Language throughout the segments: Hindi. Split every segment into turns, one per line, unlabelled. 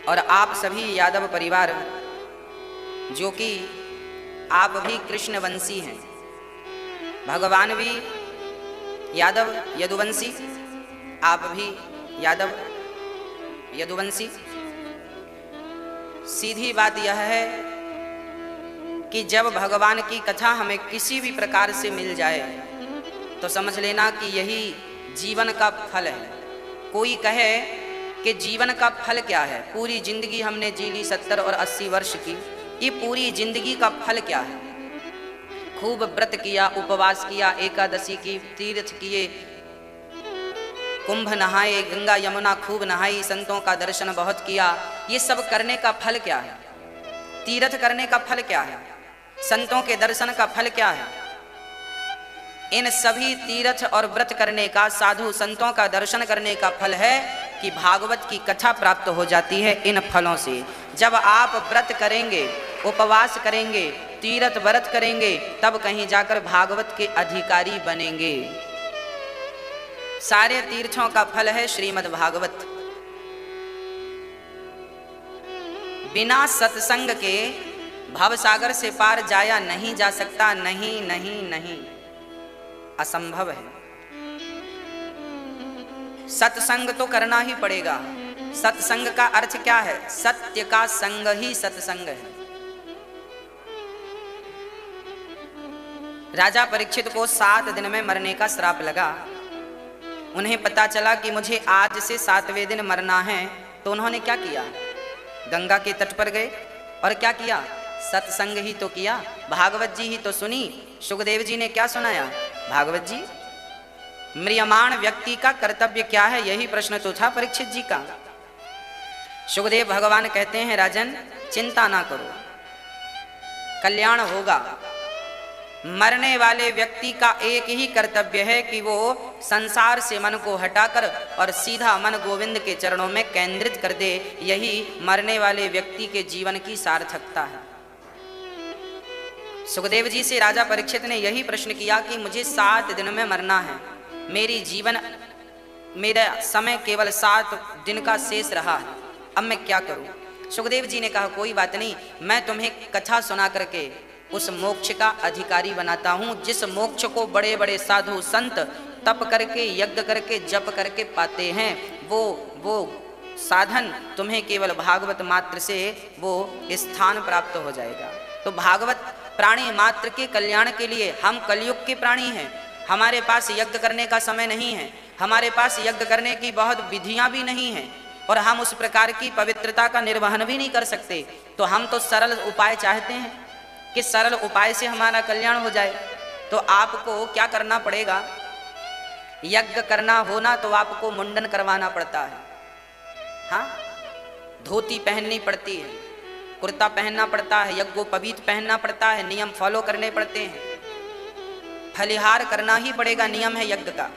और आप सभी यादव परिवार, जो कि आप भी कृष्णवंशी हैं, भगवान भी यादव यदुवंशी, आप भी यादव यदुवंशी। सीधी बात यह है कि जब भगवान की कथा हमें किसी भी प्रकार से मिल जाए तो समझ लेना कि यही जीवन का फल है। कोई कहे कि जीवन का फल क्या है, पूरी जिंदगी हमने जी ली 70 और 80 वर्ष की, ये पूरी जिंदगी का फल क्या है? खूब व्रत किया, उपवास किया, एकादशी की, तीर्थ किए, कुंभ नहाए, गंगा यमुना खूब नहाई, संतों का दर्शन बहुत किया, ये सब करने का फल क्या है? तीर्थ करने का फल क्या है? संतों के दर्शन का फल क्या है? इन सभी तीर्थ और व्रत करने का, साधु संतों का दर्शन करने का फल है कि भागवत की कथा प्राप्त हो जाती है इन फलों से। जब आप व्रत करेंगे, उपवास करेंगे, तीर्थ व्रत करेंगे, तब कहीं जाकर भागवत के अधिकारी बनेंगे। सारे तीर्थों का फल है श्रीमद् भागवत। बिना सत्संग के भवसागर से पार जाया नहीं जा सकता, नहीं नहीं नहीं, असंभव है। सत्संग तो करना ही पड़ेगा। सत्संग का अर्थ क्या है? सत्य का संग ही सत्संग है। राजा परीक्षित को 7 दिन में मरने का श्राप लगा। उन्हें पता चला कि मुझे आज से 7वें दिन मरना है, तो उन्होंने क्या किया? गंगा के तट पर गए और क्या किया? सत्संग ही तो किया, भागवत जी ही तो सुनी। सुखदेव जी ने क्या सुनाया? भागवत जी। म्रियमाण व्यक्ति का कर्तव्य क्या है? यही प्रश्न तो था परीक्षित जी का। सुखदेव भगवान कहते हैं, राजन चिंता ना करो, कल्याण होगा। मरने वाले व्यक्ति का एक ही कर्तव्य है कि वो संसार से मन को हटाकर और सीधा मन गोविंद के चरणों में केंद्रित कर दे। यही मरने वाले व्यक्ति के जीवन की सार्थकता है। सुखदेव जी से राजा परीक्षित ने यही प्रश्न किया कि मुझे 7 दिन में मरना है, मेरा समय केवल 7 दिन का शेष रहा है, अब मैं क्या करूं? सुखदेव जी ने कहा, कोई बात नहीं, मैं तुम्हें कथा सुना करके उस मोक्ष का अधिकारी बनाता हूं, जिस मोक्ष को बड़े बड़े साधु संत तप करके, यज्ञ करके, जप करके पाते हैं। वो साधन तुम्हें केवल भागवत मात्र से वो स्थान प्राप्त हो जाएगा। तो भागवत प्राणी मात्र के कल्याण के लिए, हम कलयुग के प्राणी हैं, हमारे पास यज्ञ करने का समय नहीं है, हमारे पास यज्ञ करने की बहुत विधियां भी नहीं हैं, और हम उस प्रकार की पवित्रता का निर्वहन भी नहीं कर सकते। तो हम तो सरल उपाय चाहते हैं कि सरल उपाय से हमारा कल्याण हो जाए। तो आपको क्या करना पड़ेगा? यज्ञ करना होना तो आपको मुंडन करवाना पड़ता है, हाँ, धोती पहननी पड़ती है, कुर्ता पहनना पड़ता है, यज्ञोपवीत पहनना पड़ता है, नियम फॉलो करने पड़ते हैं, फलिहार करना ही पड़ेगा, नियम है यज्ञ का।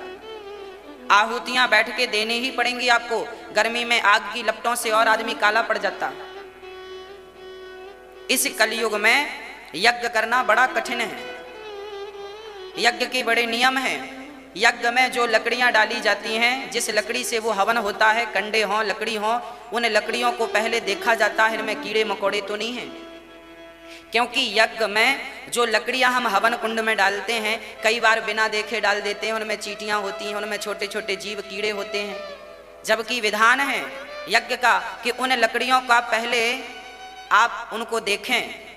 आहुतियां बैठ के देने ही पड़ेंगी आपको। गर्मी में आग की लपटों से और आदमी काला पड़ जाता। इस कलयुग में यज्ञ करना बड़ा कठिन है। यज्ञ के बड़े नियम हैं। यज्ञ में जो लकड़ियां डाली जाती हैं, जिस लकड़ी से वो हवन होता है, कंडे हों, लकड़ी हों, उन लकड़ियों को पहले देखा जाता है इनमें कीड़े मकोड़े तो नहीं हैं। क्योंकि यज्ञ में जो लकड़ियां हम हवन कुंड में डालते हैं, कई बार बिना देखे डाल देते हैं, उनमें चींटियां होती हैं, उनमें छोटे छोटे जीव कीड़े होते हैं। जबकि विधान है यज्ञ का कि उन लकड़ियों का पहले आप उनको देखें,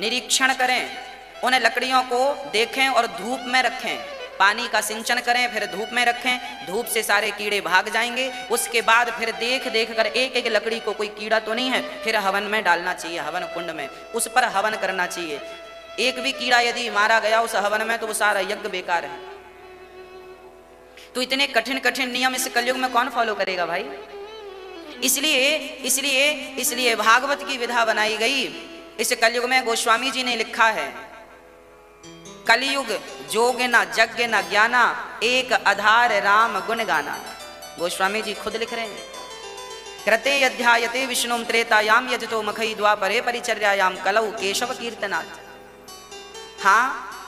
निरीक्षण करें, उन लकड़ियों को देखें और धूप में रखें, पानी का सिंचन करें, फिर धूप में रखें, धूप से सारे कीड़े भाग जाएंगे। उसके बाद फिर देख देख कर एक एक लकड़ी को कोई कीड़ा तो नहीं है, फिर हवन में डालना चाहिए, हवन कुंड में, उस पर हवन करना चाहिए। एक भी कीड़ा यदि मारा गया उस हवन में तो वो सारा यज्ञ बेकार है। तो इतने कठिन कठिन नियम इस कलयुग में कौन फॉलो करेगा भाई? इसलिए भागवत की विधा बनाई गई। इस कलयुग में गोस्वामी जी ने लिखा है, कलयुग जोग न यज्ञ न ज्ञाना, एक आधार राम गुण गाना। गोस्वामी जी खुद लिख रहे हैं, कृते अध्यायते विष्णुम त्रेतायाम यजतो मखई द्वापरे परिचर्यायाम कलौ केशव कीर्तनाथ। हाँ,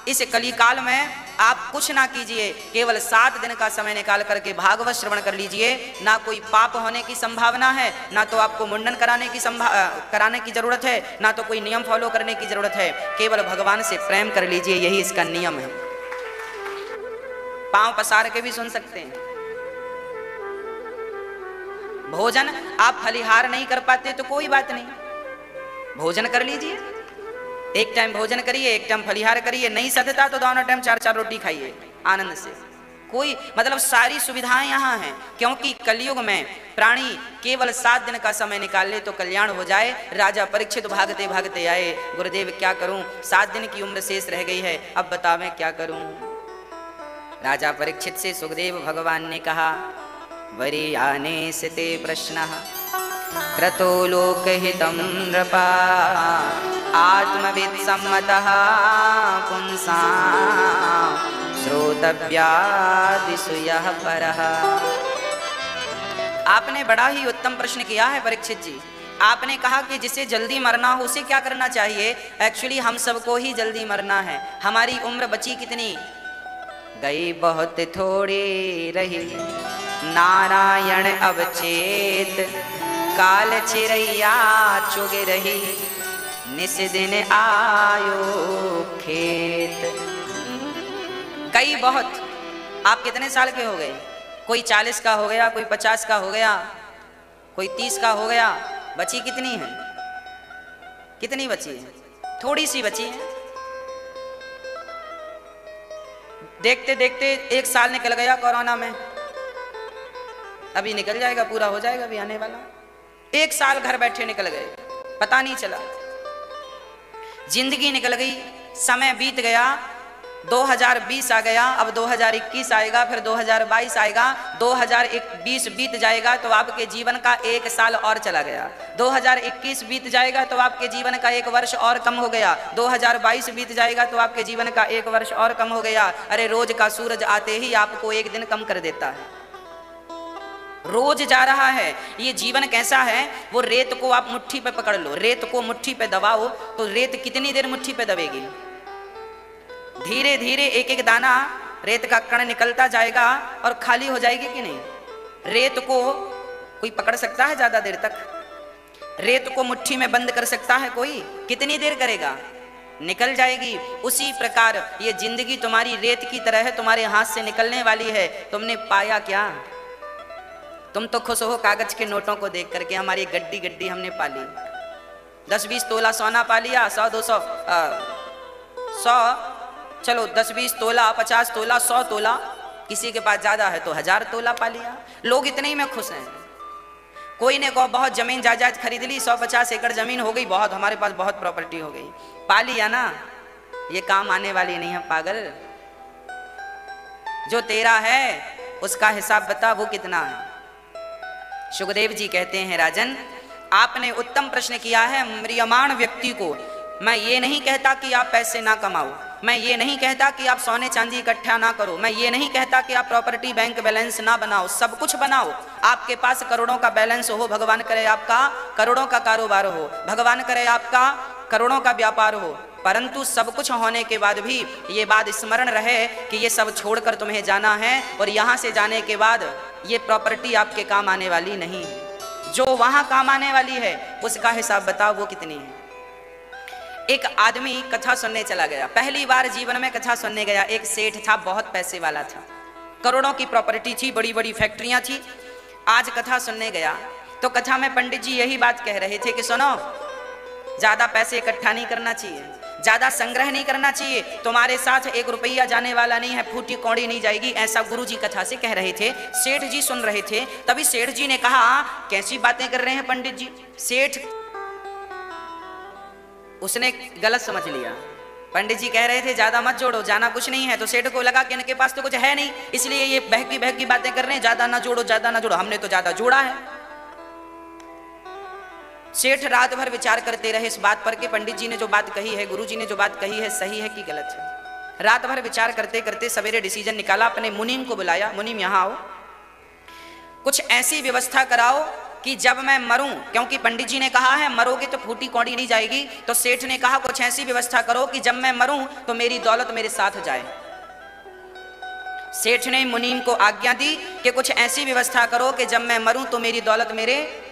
इस कलिकाल में आप कुछ ना कीजिए, केवल 7 दिन का समय निकाल करके भागवत श्रवण कर लीजिए। ना कोई पाप होने की संभावना है, ना तो आपको मुंडन कराने की जरूरत है, ना तो कोई नियम फॉलो करने की जरूरत है। केवल भगवान से प्रेम कर लीजिए, यही इसका नियम है। पांव पसार के भी सुन सकते हैं। भोजन आप फलिहार नहीं कर पाते तो कोई बात नहीं, भोजन कर लीजिए। एक टाइम भोजन करिए, एक टाइम फलिहार करिए। नहीं सधता तो दोनों टाइम 4-4 रोटी खाइए आनंद से। कोई मतलब सारी सुविधाएं यहाँ हैं, क्योंकि कलयुग में प्राणी केवल 7 दिन का समय निकाल ले तो कल्याण हो जाए। राजा परीक्षित भागते भागते आए, गुरुदेव क्या करूं, 7 दिन की उम्र शेष रह गई है, अब बतावें क्या करूं। राजा परीक्षित से सुखदेव भगवान ने कहा, वरीयाने से ते प्रश्नः क्रतो लोकहितं नृपा आत्मवित् सम्मतः पुंसां श्रोतव्यादिषु यः परः। आपने बड़ा ही उत्तम प्रश्न किया है परीक्षित जी। आपने कहा कि जिसे जल्दी मरना हो उसे क्या करना चाहिए। एक्चुअली हम सबको ही जल्दी मरना है। हमारी उम्र बची कितनी, गई बहुत थोड़ी रही। नारायण अवचेत काल चिरैया चुग रही, निस दिन आयो खेत। कई बहुत, आप कितने साल के हो गए, कोई 40 का हो गया, कोई 50 का हो गया, कोई 30 का हो गया। बची कितनी है, कितनी बची है, थोड़ी सी बची है। देखते देखते 1 साल निकल गया कोरोना में, अभी निकल जाएगा, पूरा हो जाएगा, अभी आने वाला। 1 साल घर बैठे निकल गए, पता नहीं चला। जिंदगी निकल गई, समय बीत गया। 2020 आ गया, अब 2021 आएगा, फिर 2022 आएगा, 2020 बीत जाएगा तो आपके जीवन का 1 साल और चला गया। 2021 बीत जाएगा तो आपके जीवन का 1 वर्ष और कम हो गया। 2022 बीत जाएगा तो आपके जीवन का 1 वर्ष और कम हो गया। अरे रोज का सूरज आते ही आपको 1 दिन कम कर देता है, रोज जा रहा है। ये जीवन कैसा है, वो रेत को आप मुट्ठी पे पकड़ लो, रेत को मुट्ठी पे दबाओ तो रेत कितनी देर मुट्ठी पे दबेगी। धीरे धीरे एक एक दाना रेत का कण निकलता जाएगा और खाली हो जाएगी कि नहीं। रेत को कोई पकड़ सकता है ज्यादा देर तक, रेत को मुट्ठी में बंद कर सकता है कोई, कितनी देर करेगा, निकल जाएगी। उसी प्रकार ये जिंदगी तुम्हारी रेत की तरह है, तुम्हारे हाथ से निकलने वाली है। तुमने पाया क्या, तुम तो खुश हो कागज के नोटों को देख करके, हमारी गड्डी गड्डी हमने पाली, 10-20 तोला सोना पा लिया, 100-200 100 चलो 10-20 तोला, 50 तोला, 100 तोला, किसी के पास ज्यादा है तो 1000 तोला पा लिया। लोग इतने ही में खुश हैं। कोई ने को बहुत जमीन जायदाद खरीद ली, 150 एकड़ जमीन हो गई, बहुत हमारे पास बहुत प्रॉपर्टी हो गई, पा लिया ना। ये काम आने वाली नहीं है पागल। जो तेरा है उसका हिसाब बता, वो कितना है। सुखदेव जी कहते हैं, राजन आपने उत्तम प्रश्न किया है। म्रियमाण व्यक्ति को मैं ये नहीं कहता कि आप पैसे ना कमाओ, मैं ये नहीं कहता कि आप सोने चांदी इकट्ठा ना करो, मैं ये नहीं कहता कि आप प्रॉपर्टी बैंक बैलेंस ना बनाओ, सब कुछ बनाओ। आपके पास करोड़ों का बैलेंस हो, भगवान करे आपका करोड़ों का कारोबार हो, भगवान करे आपका करोड़ों का व्यापार हो, परंतु सब कुछ होने के बाद भी ये बात स्मरण रहे कि ये सब छोड़कर तुम्हें जाना है, और यहाँ से जाने के बाद ये प्रॉपर्टी आपके काम आने वाली नहीं है। जो वहाँ काम आने वाली है उसका हिसाब बताओ, वो कितनी है। एक आदमी कथा सुनने चला गया, पहली बार जीवन में कथा सुनने गया। एक सेठ था, बहुत पैसे वाला था, करोड़ों की प्रॉपर्टी थी, बड़ी बड़ी फैक्ट्रियां थी। आज कथा सुनने गया तो कथा में पंडित जी यही बात कह रहे थे कि सुनो, ज्यादा पैसे इकट्ठा नहीं करना चाहिए, ज्यादा संग्रह नहीं करना चाहिए, तुम्हारे साथ 1 रुपया जाने वाला नहीं है, फूटी कौड़ी नहीं जाएगी, ऐसा गुरु जी कथा से कह रहे थे। सेठ जी सुन रहे थे। तभी सेठ जी ने कहा, कैसी बातें कर रहे हैं पंडित जी। सेठ उसने गलत समझ लिया, पंडित जी कह रहे थे ज्यादा मत जोड़ो, जाना कुछ नहीं है। तो सेठ को लगा कि इनके पास तो कुछ है नहीं, इसलिए ये बहकी बातें कर रहे हैं, ज्यादा ना जोड़ो, ज्यादा ना जोड़ो, हमने तो ज्यादा जोड़ा है। सेठ रात भर विचार करते रहे इस बात पर कि पंडित जी ने जो बात कही है, गुरु जी ने जो बात कही है, सही है कि गलत है। रात भर विचार करते करते सवेरे डिसीजन निकाला, अपने मुनीम को बुलाया, मुनीम यहाँ आओ, कुछ ऐसी व्यवस्था कराओ कि जब मैं मरूं, क्योंकि पंडित जी ने कहा है मरोगे तो फूटी कौड़ी नहीं जाएगी, तो सेठ ने कहा कुछ ऐसी व्यवस्था करो कि जब मैं मरूं तो मेरी दौलत मेरे साथ जाए। सेठ ने मुनीम को आज्ञा दी कि कुछ ऐसी व्यवस्था करो कि जब मैं मरूं तो मेरी दौलत मेरे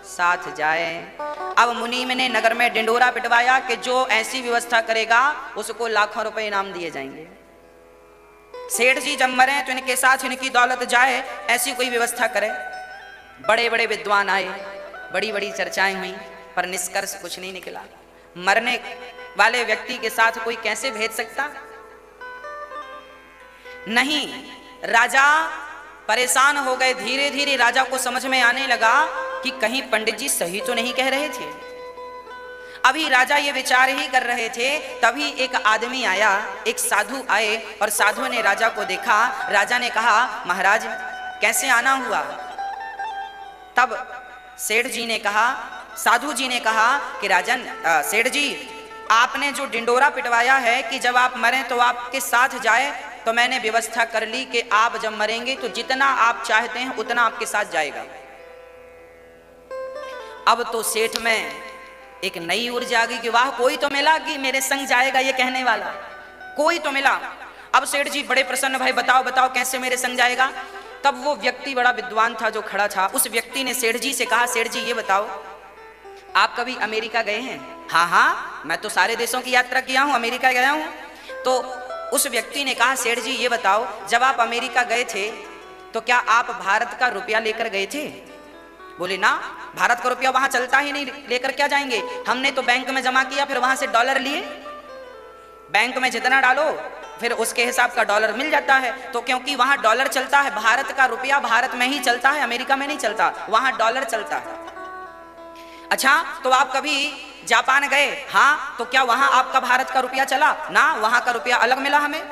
साथ जाए। अब मुनीम ने नगर में डिंडोरा पिटवाया कि जो ऐसी व्यवस्था करेगा उसको लाखों रुपए इनाम दिए जाएंगे। सेठ जी जब मरे तो इनके साथ इनकी दौलत जाए, ऐसी कोई व्यवस्था करे। बड़े बड़े विद्वान आए, बड़ी बड़ी चर्चाएं हुई, पर निष्कर्ष कुछ नहीं निकला। मरने वाले व्यक्ति के साथ कोई कैसे भेज सकता? नहीं, राजा परेशान हो गए। धीरे धीरे राजा को समझ में आने लगा कि कहीं पंडित जी सही तो नहीं कह रहे थे। अभी राजा ये विचार ही कर रहे थे, तभी एक आदमी आया, एक साधु आए, और साधु ने राजा को देखा। राजा ने कहा, महाराज कैसे आना हुआ? तब सेठ जी ने कहा, साधु जी ने कहा कि राजन, सेठ जी आपने जो डिंडोरा पिटवाया है कि जब आप मरें तो आपके साथ जाए, तो मैंने व्यवस्था कर ली कि आप जब मरेंगे तो जितना आप चाहते हैं उतना आपके साथ जाएगा। अब तो सेठ में एक नई ऊर्जा आ गई कि वाह, कोई तो मिला कि मेरे संग जाएगा ये कहने वाला, कोई तो मिला। अब सेठ जी बड़े प्रसन्न, भाई बताओ बताओ कैसे मेरे संग जाएगा? तब वो व्यक्ति बड़ा विद्वान था जो खड़ा था, उस व्यक्ति ने सेठ जी से कहा, सेठ जी ये बताओ आप कभी अमेरिका गए हैं? हाँ हाँ, मैं तो सारे देशों की यात्रा किया हूं, अमेरिका गया हूं। तो उस व्यक्ति ने कहा, सेठ जी ये बताओ जब आप अमेरिका गए थे तो क्या आप भारत का रुपया लेकर गए थे? बोले ना, भारत का रुपया वहां चलता ही नहीं, लेकर क्या जाएंगे? हमने तो बैंक में जमा किया, फिर वहां से डॉलर लिए। बैंक में जितना डालो फिर उसके हिसाब का डॉलर मिल जाता है। तो क्योंकि वहां डॉलर चलता है, भारत का रुपया भारत में ही चलता है, अमेरिका में नहीं चलता, वहां डॉलर चलता है। अच्छा, तो आप कभी जापान गए? हाँ, तो क्या वहां आपका भारत का रुपया चला? ना, वहां का रुपया अलग मिला हमें।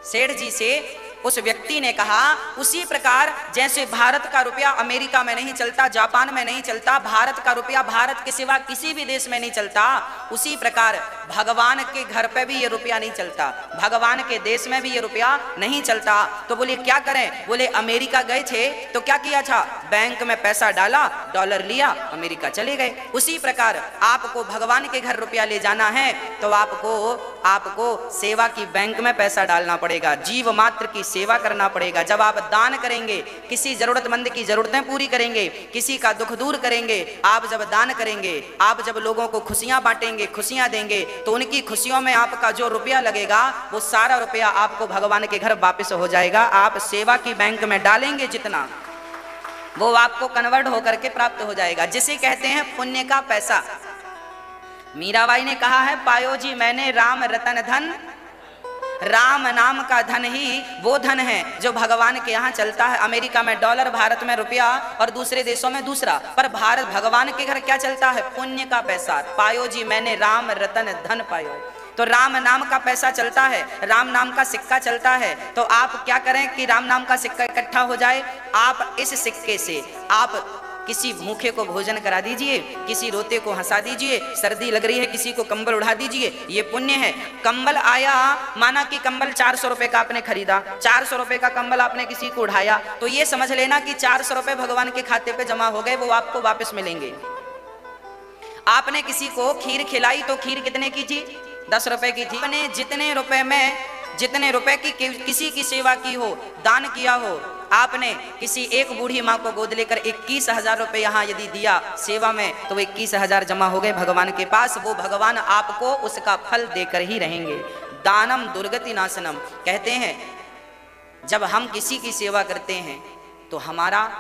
सेठ जी से उस व्यक्ति ने कहा, उसी प्रकार जैसे भारत का रुपया अमेरिका में नहीं चलता, जापान में नहीं चलता, भारत का रुपया भारत के सिवा किसी भी देश में नहीं चलता, उसी प्रकार भगवान के घर पे भी ये रुपया नहीं चलता, भगवान के देश में भी ये रुपया नहीं चलता। तो बोले क्या करें? बोले अमेरिका गए थे तो क्या किया था? बैंक में पैसा डाला, डॉलर लिया, अमेरिका चले गए। उसी प्रकार आपको भगवान के घर रुपया ले जाना है तो आपको सेवा की बैंक में पैसा डालना पड़ेगा, जीव मात्र की सेवा करना पड़ेगा। जब आप दान करेंगे, किसी जरूरतमंद की जरूरतें पूरी करेंगे, किसी का दुख दूर करेंगे, आप जब दान करेंगे, आप जब लोगों को खुशियां बांटेंगे, खुशियां देंगे, तो उनकी खुशियों में आपका जो रुपया लगेगा वो सारा रुपया आपको भगवान के घर वापस हो जाएगा। आप सेवा की बैंक में डालेंगे जितना, वो आपको कन्वर्ट होकर के प्राप्त हो जाएगा, जिसे कहते हैं पुण्य का पैसा। मीराबाई ने कहा है, पायो जी मैंने राम रतन धन, राम नाम का धन ही वो धन है जो भगवान के यहाँ चलता है। अमेरिका में डॉलर, भारत में रुपया और दूसरे देशों में दूसरा, पर भारत भगवान के घर क्या चलता है? पुण्य का पैसा। पायो जी मैंने राम रतन धन पायो, तो राम नाम का पैसा चलता है, राम नाम का सिक्का चलता है। तो आप क्या करें कि राम नाम का सिक्का इकट्ठा हो जाए? आप इस सिक्के से आप किसी भूखे को भोजन करा दीजिए, किसी रोते को हंसा दीजिए, सर्दी लग रही है किसी को कंबल उड़ा दीजिए, ये पुण्य है। कंबल आया, माना कि कंबल 400 रुपए का आपने खरीदा, 400 रुपए का कंबल आपने किसी को उठाया, तो ये समझ लेना कि 400 रुपए भगवान के खाते पे जमा हो गए, वो आपको वापस मिलेंगे। आपने किसी को खीर खिलाई तो खीर कितने की थी? 10 रुपए की थी। आपने जितने रुपए में, जितने रुपए की किसी की सेवा की हो, दान किया हो, आपने किसी एक बूढ़ी माँ को गोद लेकर 21,000 रुपए यहाँ यदि दिया सेवा में, तो 21,000 जमा हो गए भगवान के पास। वो भगवान आपको उसका फल देकर ही रहेंगे। दानम दुर्गति नाशनम, कहते हैं जब हम किसी की सेवा करते हैं तो हमारा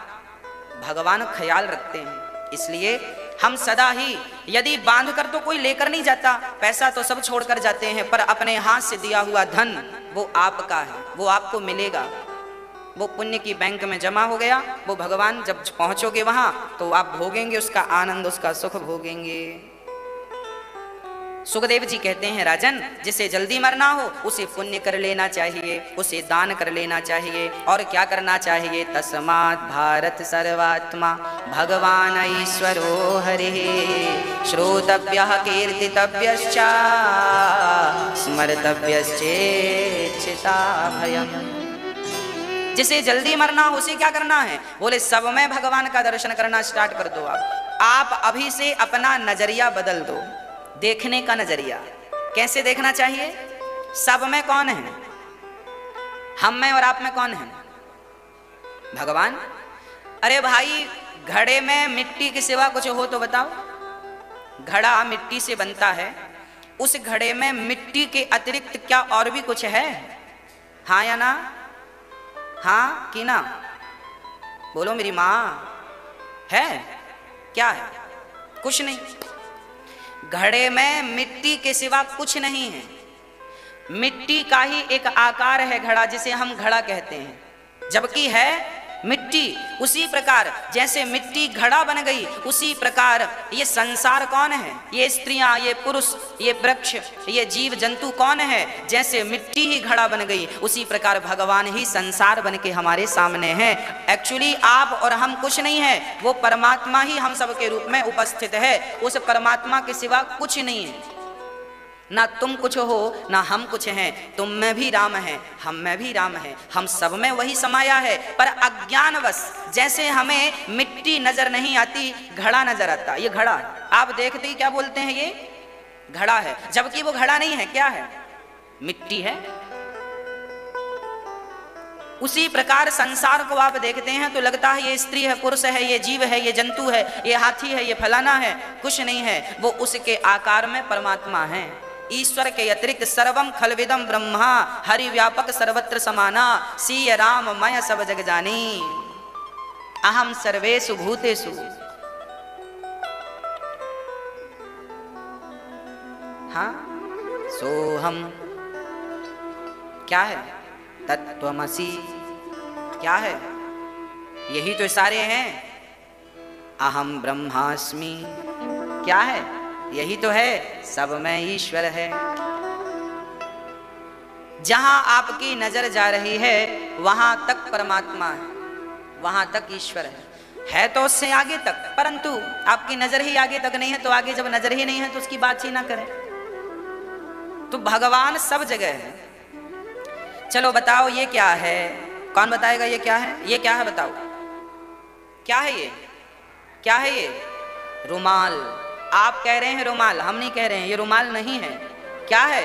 भगवान ख्याल रखते हैं। इसलिए हम सदा ही, यदि बांध कर तो कोई लेकर नहीं जाता, पैसा तो सब छोड़कर जाते हैं, पर अपने हाथ से दिया हुआ धन वो आपका है, वो आपको मिलेगा, वो पुण्य की बैंक में जमा हो गया। वो भगवान जब पहुंचोगे वहां तो आप भोगेंगे उसका आनंद, उसका सुख भोगेंगे। सुखदेव जी कहते हैं, राजन जिसे जल्दी मरना हो उसे पुण्य कर लेना चाहिए, उसे दान कर लेना चाहिए। और क्या करना चाहिए? तस्मात् भारत सर्वात्मा भगवान ईश्वरो हरिः श्रोतव्यः कीर्तितव्यश्च स्मर्तव्यश्चेच्छिताभयम्। जिसे जल्दी मरना हो उसे क्या करना है? बोले सब में भगवान का दर्शन करना स्टार्ट कर दो। आप अभी से अपना नजरिया बदल दो, देखने का नजरिया। कैसे देखना चाहिए? सब में कौन है? हम में और आप में कौन है? भगवान। अरे भाई, घड़े में मिट्टी के सिवा कुछ हो तो बताओ। घड़ा मिट्टी से बनता है, उस घड़े में मिट्टी के अतिरिक्त क्या और भी कुछ है? हाँ या ना? हाँ कि ना? बोलो मेरी माँ, है? क्या है? कुछ नहीं। घड़े में मिट्टी के सिवा कुछ नहीं है। मिट्टी का ही एक आकार है घड़ा, जिसे हम घड़ा कहते हैं, जबकि है मिट्टी। उसी प्रकार जैसे मिट्टी घड़ा बन गई, उसी प्रकार ये संसार कौन है? ये स्त्रियां, ये पुरुष, ये वृक्ष, ये जीव जंतु कौन है? जैसे मिट्टी ही घड़ा बन गई, उसी प्रकार भगवान ही संसार बन के हमारे सामने है। एक्चुअली आप और हम कुछ नहीं है, वो परमात्मा ही हम सबके रूप में उपस्थित है। उस परमात्मा के सिवा कुछ नहीं है। ना तुम कुछ हो, ना हम कुछ हैं। तुम में भी राम है, हम में भी राम है, हम सब में वही समाया है। पर अज्ञानवश जैसे हमें मिट्टी नजर नहीं आती, घड़ा नजर आता। ये घड़ा आप देखते ही क्या बोलते हैं? ये घड़ा है, जबकि वो घड़ा नहीं है। क्या है? मिट्टी है। उसी प्रकार संसार को आप देखते हैं तो लगता है ये स्त्री है, पुरुष है, ये जीव है, ये जंतु है, ये हाथी है, ये फलाना है। कुछ नहीं है, वो उसके आकार में परमात्मा है। ईश्वर के अतिरिक्त सर्वम खलविदम ब्रह्मा, हरि व्यापक सर्वत्र समाना, सीय राम मय सब जग जानी, अहम सर्वेषु भूतेषु। हाँ, सोहम क्या है? तत्त्वमसि क्या है? यही तो सारे हैं। अहम ब्रह्मास्मि क्या है? यही तो है, सब में ईश्वर है। जहां आपकी नजर जा रही है वहां तक परमात्मा है, वहां तक ईश्वर है तो उससे आगे तक। परंतु आपकी नजर ही आगे तक नहीं है, तो आगे जब नजर ही नहीं है तो उसकी बात ही ना करें। तो भगवान सब जगह है। चलो बताओ ये क्या है? कौन बताएगा ये क्या है? ये क्या है बताओ? क्या है ये? क्या है ये? रुमाल। आप कह रहे हैं रुमाल, हम नहीं कह रहे हैं। ये रुमाल नहीं है। क्या है?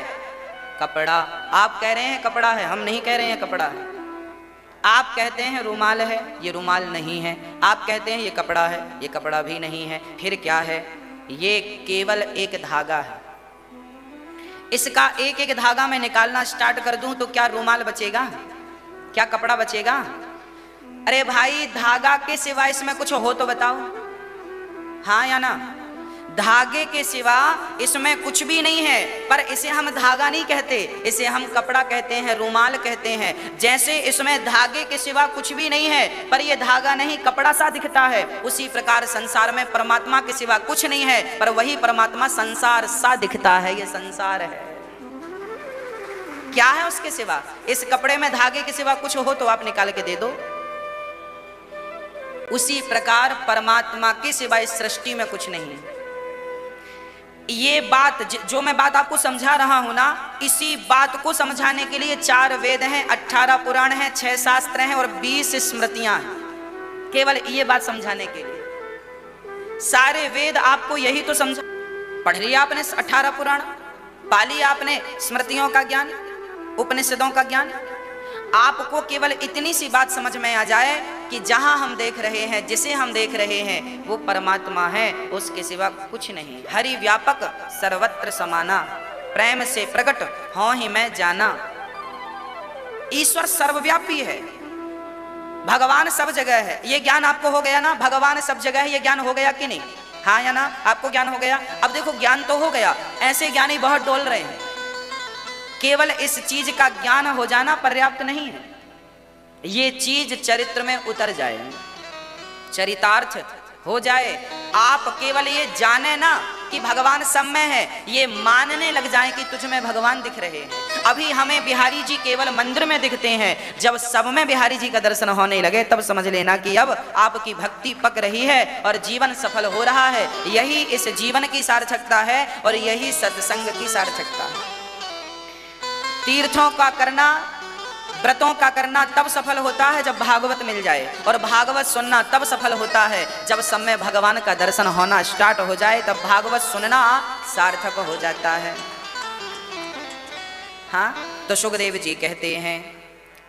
कपड़ा। आप कह रहे हैं कपड़ा है, हम नहीं कह रहे हैं कपड़ा है। आप कहते हैं रुमाल है, ये रुमाल नहीं है। आप कहते हैं ये कपड़ा है, ये कपड़ा भी नहीं है। फिर क्या है? ये केवल एक धागा है। इसका एक एक धागा मैं निकालना स्टार्ट कर दूं तो क्या रुमाल बचेगा? क्या कपड़ा बचेगा? अरे भाई, धागा के सिवा इसमें कुछ हो तो बताओ। हाँ या ना? धागे के सिवा इसमें कुछ भी नहीं है। पर इसे हम धागा नहीं कहते, इसे हम कपड़ा कहते हैं, रुमाल कहते हैं। जैसे इसमें धागे के सिवा कुछ भी नहीं है, पर यह धागा नहीं, कपड़ा सा दिखता है, उसी प्रकार संसार में परमात्मा के सिवा कुछ नहीं है, पर वही परमात्मा संसार सा दिखता है। यह संसार है। क्या है उसके सिवा? इस कपड़े में धागे के सिवा कुछ हो तो आप निकाल के दे दो। उसी प्रकार परमात्मा के सिवा इस सृष्टि में कुछ नहीं है। ये बात जो मैं बात आपको समझा रहा हूं ना, इसी बात को समझाने के लिए 4 वेद हैं, 18 पुराण हैं, 6 शास्त्र हैं और 20 स्मृतियां हैं। केवल ये बात समझाने के लिए सारे वेद आपको यही तो समझा। पढ़ लिया आपने 18 पुराण, पा लिया आपने स्मृतियों का ज्ञान, उपनिषदों का ज्ञान। आपको केवल इतनी सी बात समझ में आ जाए कि जहां हम देख रहे हैं, जिसे हम देख रहे हैं, वो परमात्मा है, उसके सिवा कुछ नहीं। हरि व्यापक सर्वत्र समाना, प्रेम से प्रकट हो ही मैं जाना। ईश्वर सर्वव्यापी है, भगवान सब जगह है। ये ज्ञान आपको हो गया ना? भगवान सब जगह है, ये ज्ञान हो गया कि नहीं? हाँ या ना? आपको ज्ञान हो गया? अब देखो, ज्ञान तो हो गया, ऐसे ज्ञानी बहुत डोल रहे हैं। केवल इस चीज का ज्ञान हो जाना पर्याप्त नहीं है। ये चीज चरित्र में उतर जाए, चरितार्थ हो जाए। आप केवल ये जाने ना कि भगवान सब में है, ये मानने लग जाए कि तुझ में भगवान दिख रहे हैं। अभी हमें बिहारी जी केवल मंदिर में दिखते हैं, जब सब में बिहारी जी का दर्शन होने लगे तब समझ लेना कि अब आपकी भक्ति पक रही है और जीवन सफल हो रहा है। यही इस जीवन की सार्थकता है और यही सत्संग की सार्थकता है। तीर्थों का करना, व्रतों का करना तब सफल होता है जब भागवत मिल जाए, और भागवत सुनना तब सफल होता है जब सब में भगवान का दर्शन होना स्टार्ट हो जाए, तब भागवत सुनना सार्थक हो जाता है। हाँ, तो सुखदेव जी कहते हैं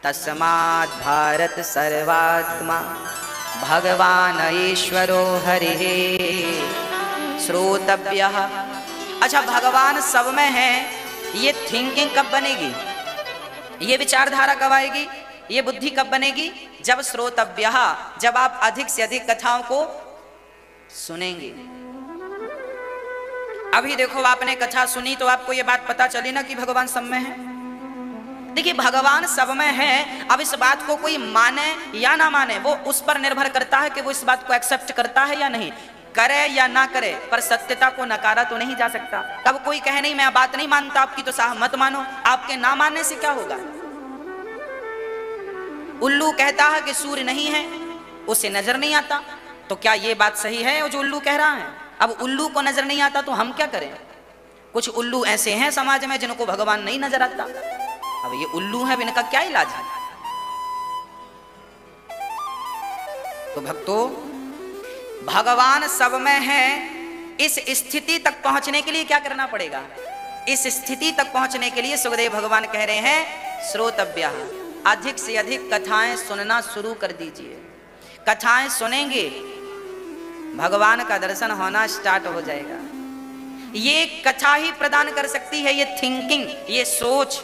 तस्मात् भारत सर्वात्मा भगवान ईश्वरो हरिः श्रोतव्यः। अच्छा, भगवान सब में है, ये थिंकिंग कब बनेगी, ये विचारधारा कब आएगी, ये बुद्धि कब बनेगी? जब श्रोतव्यः, जब आप अधिक से अधिक कथाओं को सुनेंगे। अभी देखो, आपने कथा सुनी तो आपको ये बात पता चली ना कि भगवान सब में है। देखिए, भगवान सब में है। अब इस बात को कोई माने या ना माने, वो उस पर निर्भर करता है कि वो इस बात को एक्सेप्ट करता है या नहीं, करे या ना करे, पर सत्यता को नकारा तो नहीं जा सकता। तब कोई कहे नहीं मैं बात नहीं मानता आपकी, तो साहब मत मानो। आपके ना मानने से क्या होगा? उल्लू कहता है कि सूर्य नहीं है, उसे नजर नहीं आता, तो क्या ये बात सही है जो उल्लू कह रहा है? अब उल्लू को नजर नहीं आता तो हम क्या करें? कुछ उल्लू ऐसे हैं समाज में जिनको भगवान नहीं नजर आता। अब ये उल्लू है, इनका क्या इलाज है? तो भक्तों, भगवान सब में है, इस स्थिति तक पहुंचने के लिए क्या करना पड़ेगा? इस स्थिति तक पहुंचने के लिए सुखदेव भगवान कह रहे हैं श्रोतव्यः, अधिक से अधिक कथाएं सुनना शुरू कर दीजिए। कथाएं सुनेंगे, भगवान का दर्शन होना स्टार्ट हो जाएगा। ये कथा ही प्रदान कर सकती है, ये थिंकिंग, ये सोच,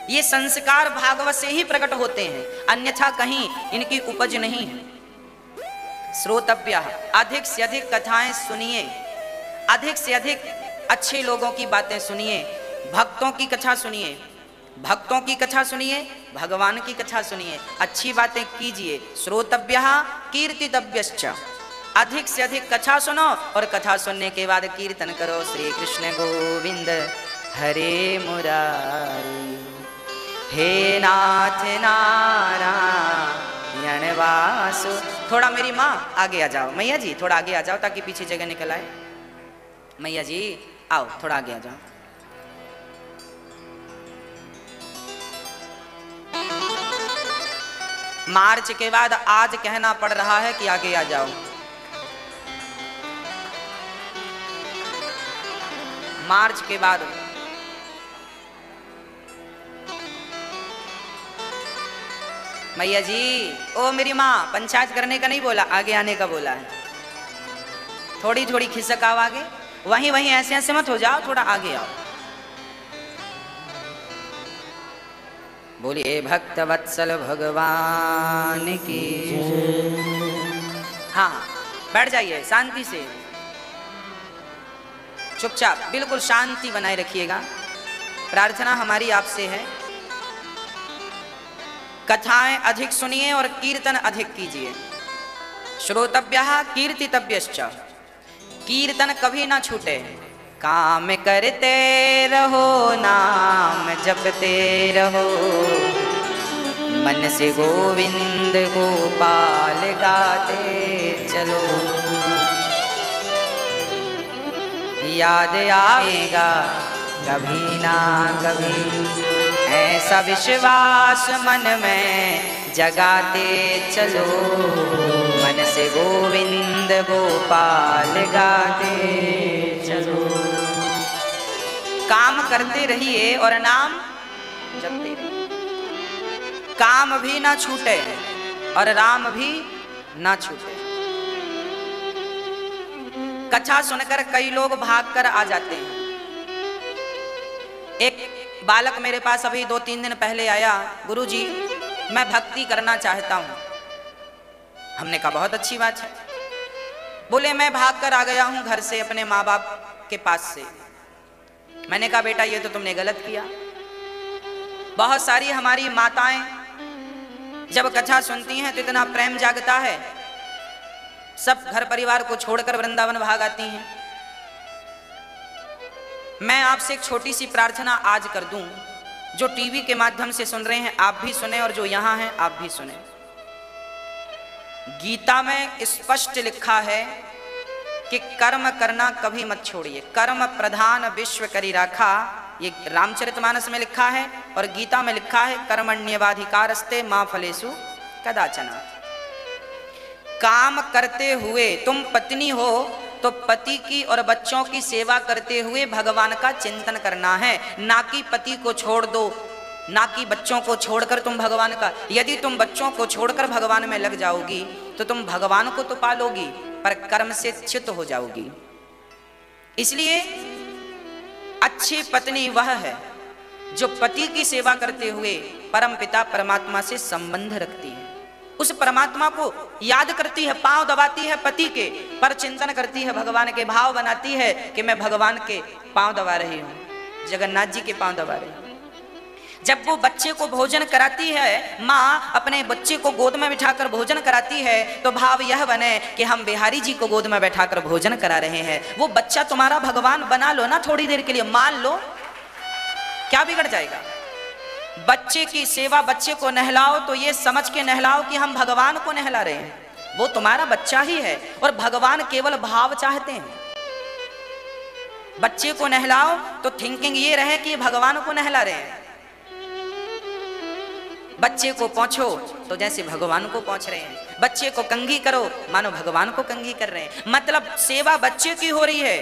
ये संस्कार भागवत से ही प्रकट होते हैं, अन्यथा कहीं इनकी उपज नहीं है। श्रोतव्यः, अधिक से अधिक कथाएं सुनिए, अधिक से अधिक अच्छे लोगों की बातें सुनिए, भक्तों की कथा सुनिए, भक्तों की कथा सुनिए, भगवान की कथा सुनिए, अच्छी बातें कीजिए। श्रोतव्यः कीर्तितव्यश्च, अधिक से अधिक कथा सुनो और कथा सुनने के बाद कीर्तन करो, श्री कृष्ण गोविंद हरे मुरारी, हे नाथ नारायण वासु। थोड़ा मेरी माँ आगे आ जाओ, मैया जी थोड़ा आगे आ जाओ ताकि पीछे जगह निकल आए। मैया जी आओ, थोड़ा आगे आ जाओ। मार्च के बाद आज कहना पड़ रहा है कि आगे आ जाओ। मार्च के बाद मैया जी, ओ मेरी माँ, पंचायत करने का नहीं बोला, आगे आने का बोला है। थोड़ी थोड़ी खिसक आओ आगे, वहीं वहीं ऐसे ऐसे मत हो जाओ, थोड़ा आगे आओ। बोलिए भक्त वत्सल भगवान की। हाँ, बैठ जाइए शांति से, चुपचाप, बिल्कुल शांति बनाए रखिएगा। प्रार्थना हमारी आपसे है, कथाएं अधिक सुनिए और कीर्तन अधिक कीजिए। श्रोतव्यः कीर्तितव्यश्च, कीर्तन कभी ना छूटे। काम करते रहो, नाम जपते रहो, मन से गोविंद गोपाल गाते चलो। याद आएगा कभी ना कभी, ऐसा विश्वास मन में जगाते चलो, मन से गोविंद गोपाल गाते चलो। काम करते रहिए और नाम जपते रहिए, काम भी ना छूटे और राम भी ना छूटे। कथा सुनकर कई लोग भागकर आ जाते हैं। एक बालक मेरे पास अभी 2-3 दिन पहले आया, गुरुजी मैं भक्ति करना चाहता हूँ। हमने कहा बहुत अच्छी बात है। बोले मैं भागकर आ गया हूँ घर से, अपने माँ बाप के पास से। मैंने कहा बेटा ये तो तुमने गलत किया। बहुत सारी हमारी माताएं जब कथा सुनती हैं तो इतना प्रेम जागता है, सब घर परिवार को छोड़कर वृंदावन भाग आती हैं। मैं आपसे एक छोटी सी प्रार्थना आज कर दूं, जो टीवी के माध्यम से सुन रहे हैं आप भी सुने और जो यहां हैं आप भी सुने। गीता में स्पष्ट लिखा है कि कर्म करना कभी मत छोड़िए, कर्म प्रधान विश्व करी राखा। ये रामचरितमानस में लिखा है और गीता में लिखा है कर्मण्येवाधिकारस्ते मा फलेषु कदाचन। काम करते हुए तुम पत्नी हो तो पति की और बच्चों की सेवा करते हुए भगवान का चिंतन करना है, ना कि पति को छोड़ दो ना कि बच्चों को छोड़कर तुम भगवान का। यदि तुम बच्चों को छोड़कर भगवान में लग जाओगी तो तुम भगवान को तो पालोगी पर कर्म से च्युत हो जाओगी। इसलिए अच्छी पत्नी वह है जो पति की सेवा करते हुए परम पिता परमात्मा से संबंध रखती है, उस परमात्मा को याद करती है, पांव दबाती है पति के, पर चिंतन करती है भगवान के, भाव बनाती है कि मैं भगवान के पांव दबा रही हूं, जगन्नाथ जी के पांव दबा रही हूं। जब वो बच्चे को भोजन कराती है, माँ अपने बच्चे को गोद में बिठाकर भोजन कराती है, तो भाव यह बने कि हम बिहारी जी को गोद में बैठाकर भोजन करा रहे हैं। वो बच्चा तुम्हारा भगवान बना लो ना थोड़ी देर के लिए, मान लो, क्या बिगड़ जाएगा। बच्चे की सेवा, बच्चे को नहलाओ तो ये समझ के नहलाओ कि हम भगवान को नहला रहे हैं, वो तुम्हारा बच्चा ही है और भगवान केवल भाव चाहते हैं। बच्चे को नहलाओ तो थिंकिंग ये रहे कि भगवान को नहला रहे हैं। बच्चे को पोंछो तो जैसे भगवान को पोंछ रहे हैं, बच्चे को कंघी करो मानो भगवान को कंघी कर रहे हैं। मतलब सेवा बच्चे की हो रही है,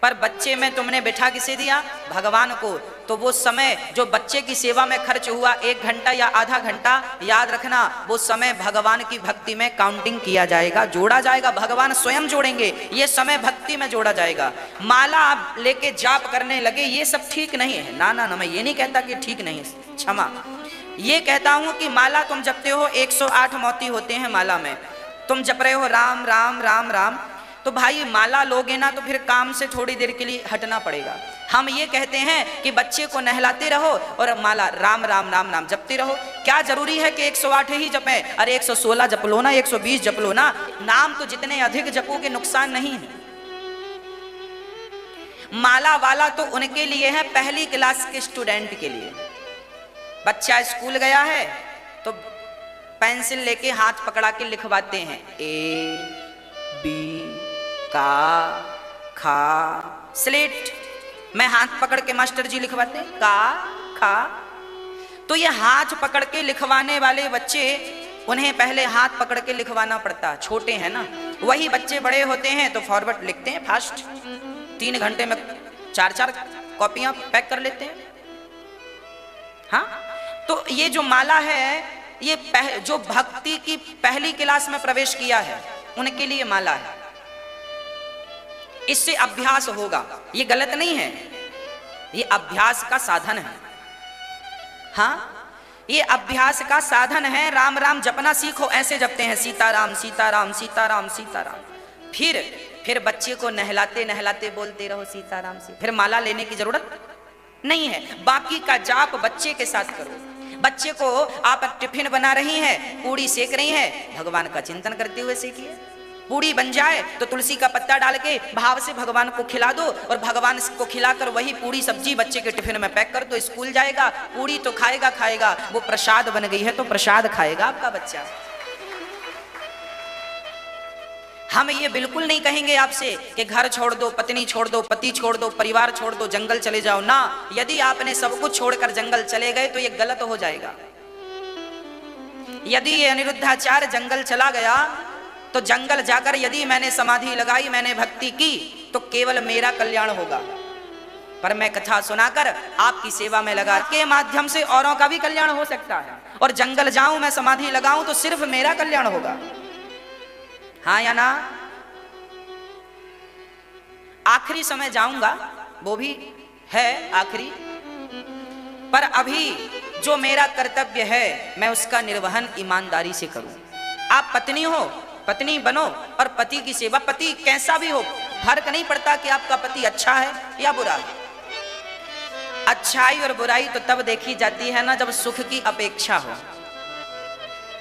पर बच्चे में तुमने बिठा किसे दिया, भगवान को। तो वो समय जो बच्चे की सेवा में खर्च हुआ, 1 घंटा या आधा घंटा, याद रखना वो समय भगवान की भक्ति में काउंटिंग किया जाएगा, जोड़ा जाएगा, भगवान स्वयं जोड़ेंगे, ये समय भक्ति में जोड़ा जाएगा। माला आप लेके जाप करने लगे, ये सब ठीक नहीं है, ना ना ना, मैं ये नहीं कहता कि ठीक नहीं है, क्षमा, ये कहता हूं कि माला तुम जपते हो, 108 मोती होते हैं माला में, तुम जप रहे हो राम राम राम राम, तो भाई माला लोगे ना तो फिर काम से थोड़ी देर के लिए हटना पड़ेगा। हम ये कहते हैं कि बच्चे को नहलाते रहो और माला राम राम राम राम जपते रहो। क्या जरूरी है कि 108 ही जपें? अरे 116 जप लो ना, 120 जप लो ना, नाम तो जितने अधिक जपोगे नुकसान नहीं है। माला वाला तो उनके लिए है, पहली क्लास के स्टूडेंट के लिए। बच्चा स्कूल गया है तो पेंसिल लेके हाथ पकड़ा के लिखवाते हैं, ए बी का खा, स्लेट में हाथ पकड़ के मास्टर जी लिखवाते हैं का खा। तो ये हाथ पकड़ के लिखवाने वाले बच्चे, उन्हें पहले हाथ पकड़ के लिखवाना पड़ता, छोटे हैं ना। वही बच्चे बड़े होते हैं तो फॉरवर्ड लिखते हैं फास्ट, 3 घंटे में 4-4 कॉपियां पैक कर लेते हैं। हाँ, तो ये जो माला है, ये जो भक्ति की पहली क्लास में प्रवेश किया है उनके लिए माला है। इससे अभ्यास होगा, ये गलत नहीं है, ये अभ्यास का साधन है। हाँ, ये अभ्यास का साधन है। राम राम जपना सीखो, ऐसे जपते हैं सीताराम सीताराम सीताराम सीताराम। फिर बच्चे को नहलाते नहलाते बोलते रहो सीताराम से, फिर माला लेने की जरूरत नहीं है। बाकी का जाप बच्चे के साथ करो। बच्चे को आप टिफिन बना रही हैं, पूड़ी सेक रही हैं, भगवान का चिंतन करते हुए सेकिए। पूड़ी बन जाए तो तुलसी का पत्ता डाल के भाव से भगवान को खिला दो, और भगवान को खिलाकर वही पूड़ी सब्जी बच्चे के टिफिन में पैक कर दो, स्कूल जाएगा, पूड़ी तो खाएगा खाएगा, वो प्रसाद बन गई है तो प्रसाद खाएगा आपका बच्चा। हम ये बिल्कुल नहीं कहेंगे आपसे कि घर छोड़ दो, पत्नी छोड़ दो, पति छोड़ दो, परिवार छोड़ दो, जंगल चले जाओ ना। यदि आपने सब कुछ छोड़कर जंगल चले गए तो ये गलत हो जाएगा। यदि ये अनिरुद्धाचार्य जंगल चला गया तो जंगल जाकर यदि मैंने समाधि लगाई, मैंने भक्ति की, तो केवल मेरा कल्याण होगा। पर मैं कथा सुनाकर आपकी सेवा में लगा के माध्यम से औरों का भी कल्याण हो सकता है। और जंगल जाऊं, मैं समाधि लगाऊं तो सिर्फ मेरा कल्याण होगा। हाँ या ना? आखिरी समय जाऊंगा, वो भी है आखिरी, पर अभी जो मेरा कर्तव्य है मैं उसका निर्वहन ईमानदारी से करूं। आप पत्नी हो, पत्नी बनो और पति की सेवा, पति कैसा भी हो, फर्क नहीं पड़ता कि आपका पति अच्छा है या बुरा है। अच्छाई और बुराई तो तब देखी जाती है ना जब सुख की अपेक्षा हो।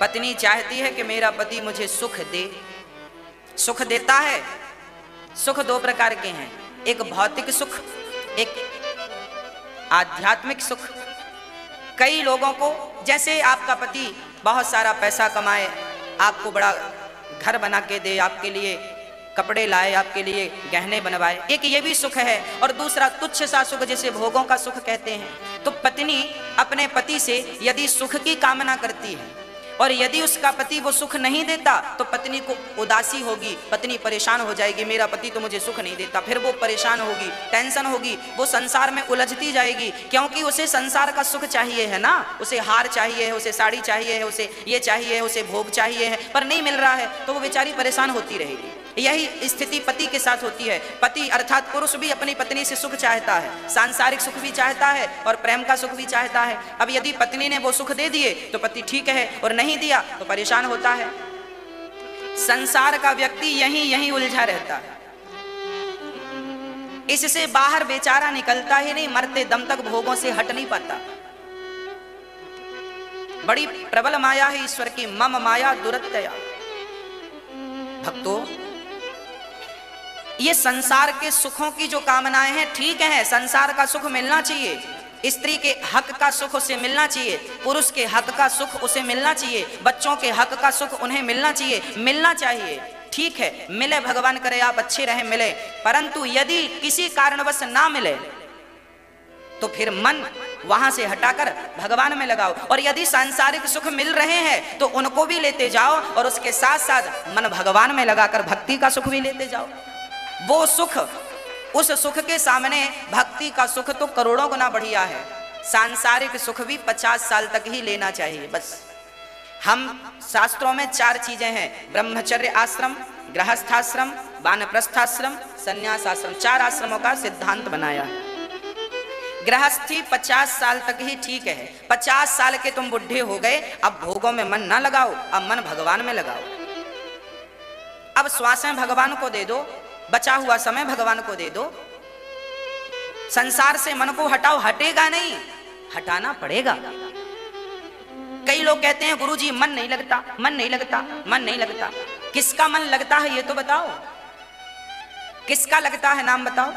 पत्नी चाहती है कि मेरा पति मुझे सुख दे, सुख देता है। सुख 2 प्रकार के हैं, एक भौतिक सुख, एक आध्यात्मिक सुख। कई लोगों को, जैसे आपका पति बहुत सारा पैसा कमाए, आपको बड़ा घर बना के दे, आपके लिए कपड़े लाए, आपके लिए गहने बनवाए, एक ये भी सुख है। और दूसरा तुच्छ सा सुख, जिसे भोगों का सुख कहते हैं। तो पत्नी अपने पति से यदि सुख की कामना करती है और यदि उसका पति वो सुख नहीं देता तो पत्नी को उदासी होगी, पत्नी परेशान हो जाएगी, मेरा पति तो मुझे सुख नहीं देता, फिर वो परेशान होगी, टेंशन होगी, वो संसार में उलझती जाएगी, क्योंकि उसे संसार का सुख चाहिए है ना, उसे हार चाहिए है, उसे साड़ी चाहिए है, उसे ये चाहिए है, उसे भोग चाहिए है, पर नहीं मिल रहा है तो वो बेचारी परेशान होती रहेगी। यही स्थिति पति के साथ होती है। पति अर्थात पुरुष भी अपनी पत्नी से सुख चाहता है, सांसारिक सुख भी चाहता है और प्रेम का सुख भी चाहता है। अब यदि पत्नी ने वो सुख दे दिए तो पति ठीक है, और नहीं दिया तो परेशान होता है। संसार का व्यक्ति यहीं उलझा रहता है, इससे बाहर बेचारा निकलता ही नहीं, मरते दम तक भोगों से हट नहीं पाता। बड़ी प्रबल माया है ईश्वर की, मम माया दुरत्यया। भक्तों, ये संसार के सुखों की जो कामनाएं हैं ठीक है, संसार का सुख मिलना चाहिए, स्त्री के हक का सुख उसे मिलना चाहिए, पुरुष के हक का सुख उसे मिलना चाहिए, बच्चों के हक का सुख उन्हें मिलना चाहिए, ठीक है, मिले, भगवान करे आप अच्छे रहे, मिले। परंतु यदि किसी कारणवश ना मिले तो फिर मन वहां से हटाकर भगवान में लगाओ, और यदि सांसारिक सुख मिल रहे हैं तो उनको भी लेते जाओ, और उसके साथ साथ मन भगवान में लगाकर भक्ति का सुख भी लेते जाओ। वो सुख, उस सुख के सामने भक्ति का सुख तो करोड़ों गुना बढ़िया है। सांसारिक सुख भी 50 साल तक ही लेना चाहिए बस। हम शास्त्रों में 4 चीजें हैं, ब्रह्मचर्य आश्रम, गृहस्थाश्रम, वानप्रस्थाश्रम, संन्यासाश्रम, 4 आश्रमों का सिद्धांत बनाया है। गृहस्थी 50 साल तक ही ठीक है, 50 साल के तुम बुढ़े हो गए, अब भोगों में मन ना लगाओ, अब मन भगवान में लगाओ। अब श्वासें भगवान को दे दो, बचा हुआ समय भगवान को दे दो। संसार से मन को हटाओ, हटेगा नहीं, हटाना पड़ेगा। कई लोग कहते हैं गुरुजी मन नहीं लगता, मन नहीं लगता, मन नहीं लगता। किसका मन लगता है ये तो बताओ, किसका लगता है नाम बताओ।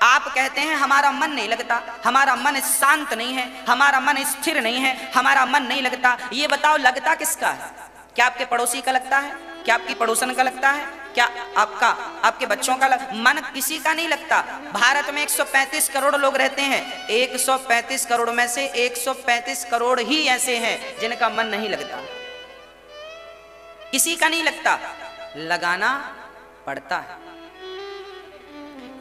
आप कहते हैं हमारा मन नहीं लगता, हमारा मन शांत नहीं है, हमारा मन स्थिर नहीं है, हमारा मन नहीं लगता। ये बताओ लगता किसका है? क्या आपके पड़ोसी का लगता है? क्या आपकी पड़ोसन का लगता है? क्या आपके बच्चों का मन किसी का नहीं लगता। भारत में 135 करोड़ लोग रहते हैं, 135 करोड़ में से 135 करोड़ ही ऐसे हैं जिनका मन नहीं लगता। किसी का नहीं लगता, लगाना पड़ता है।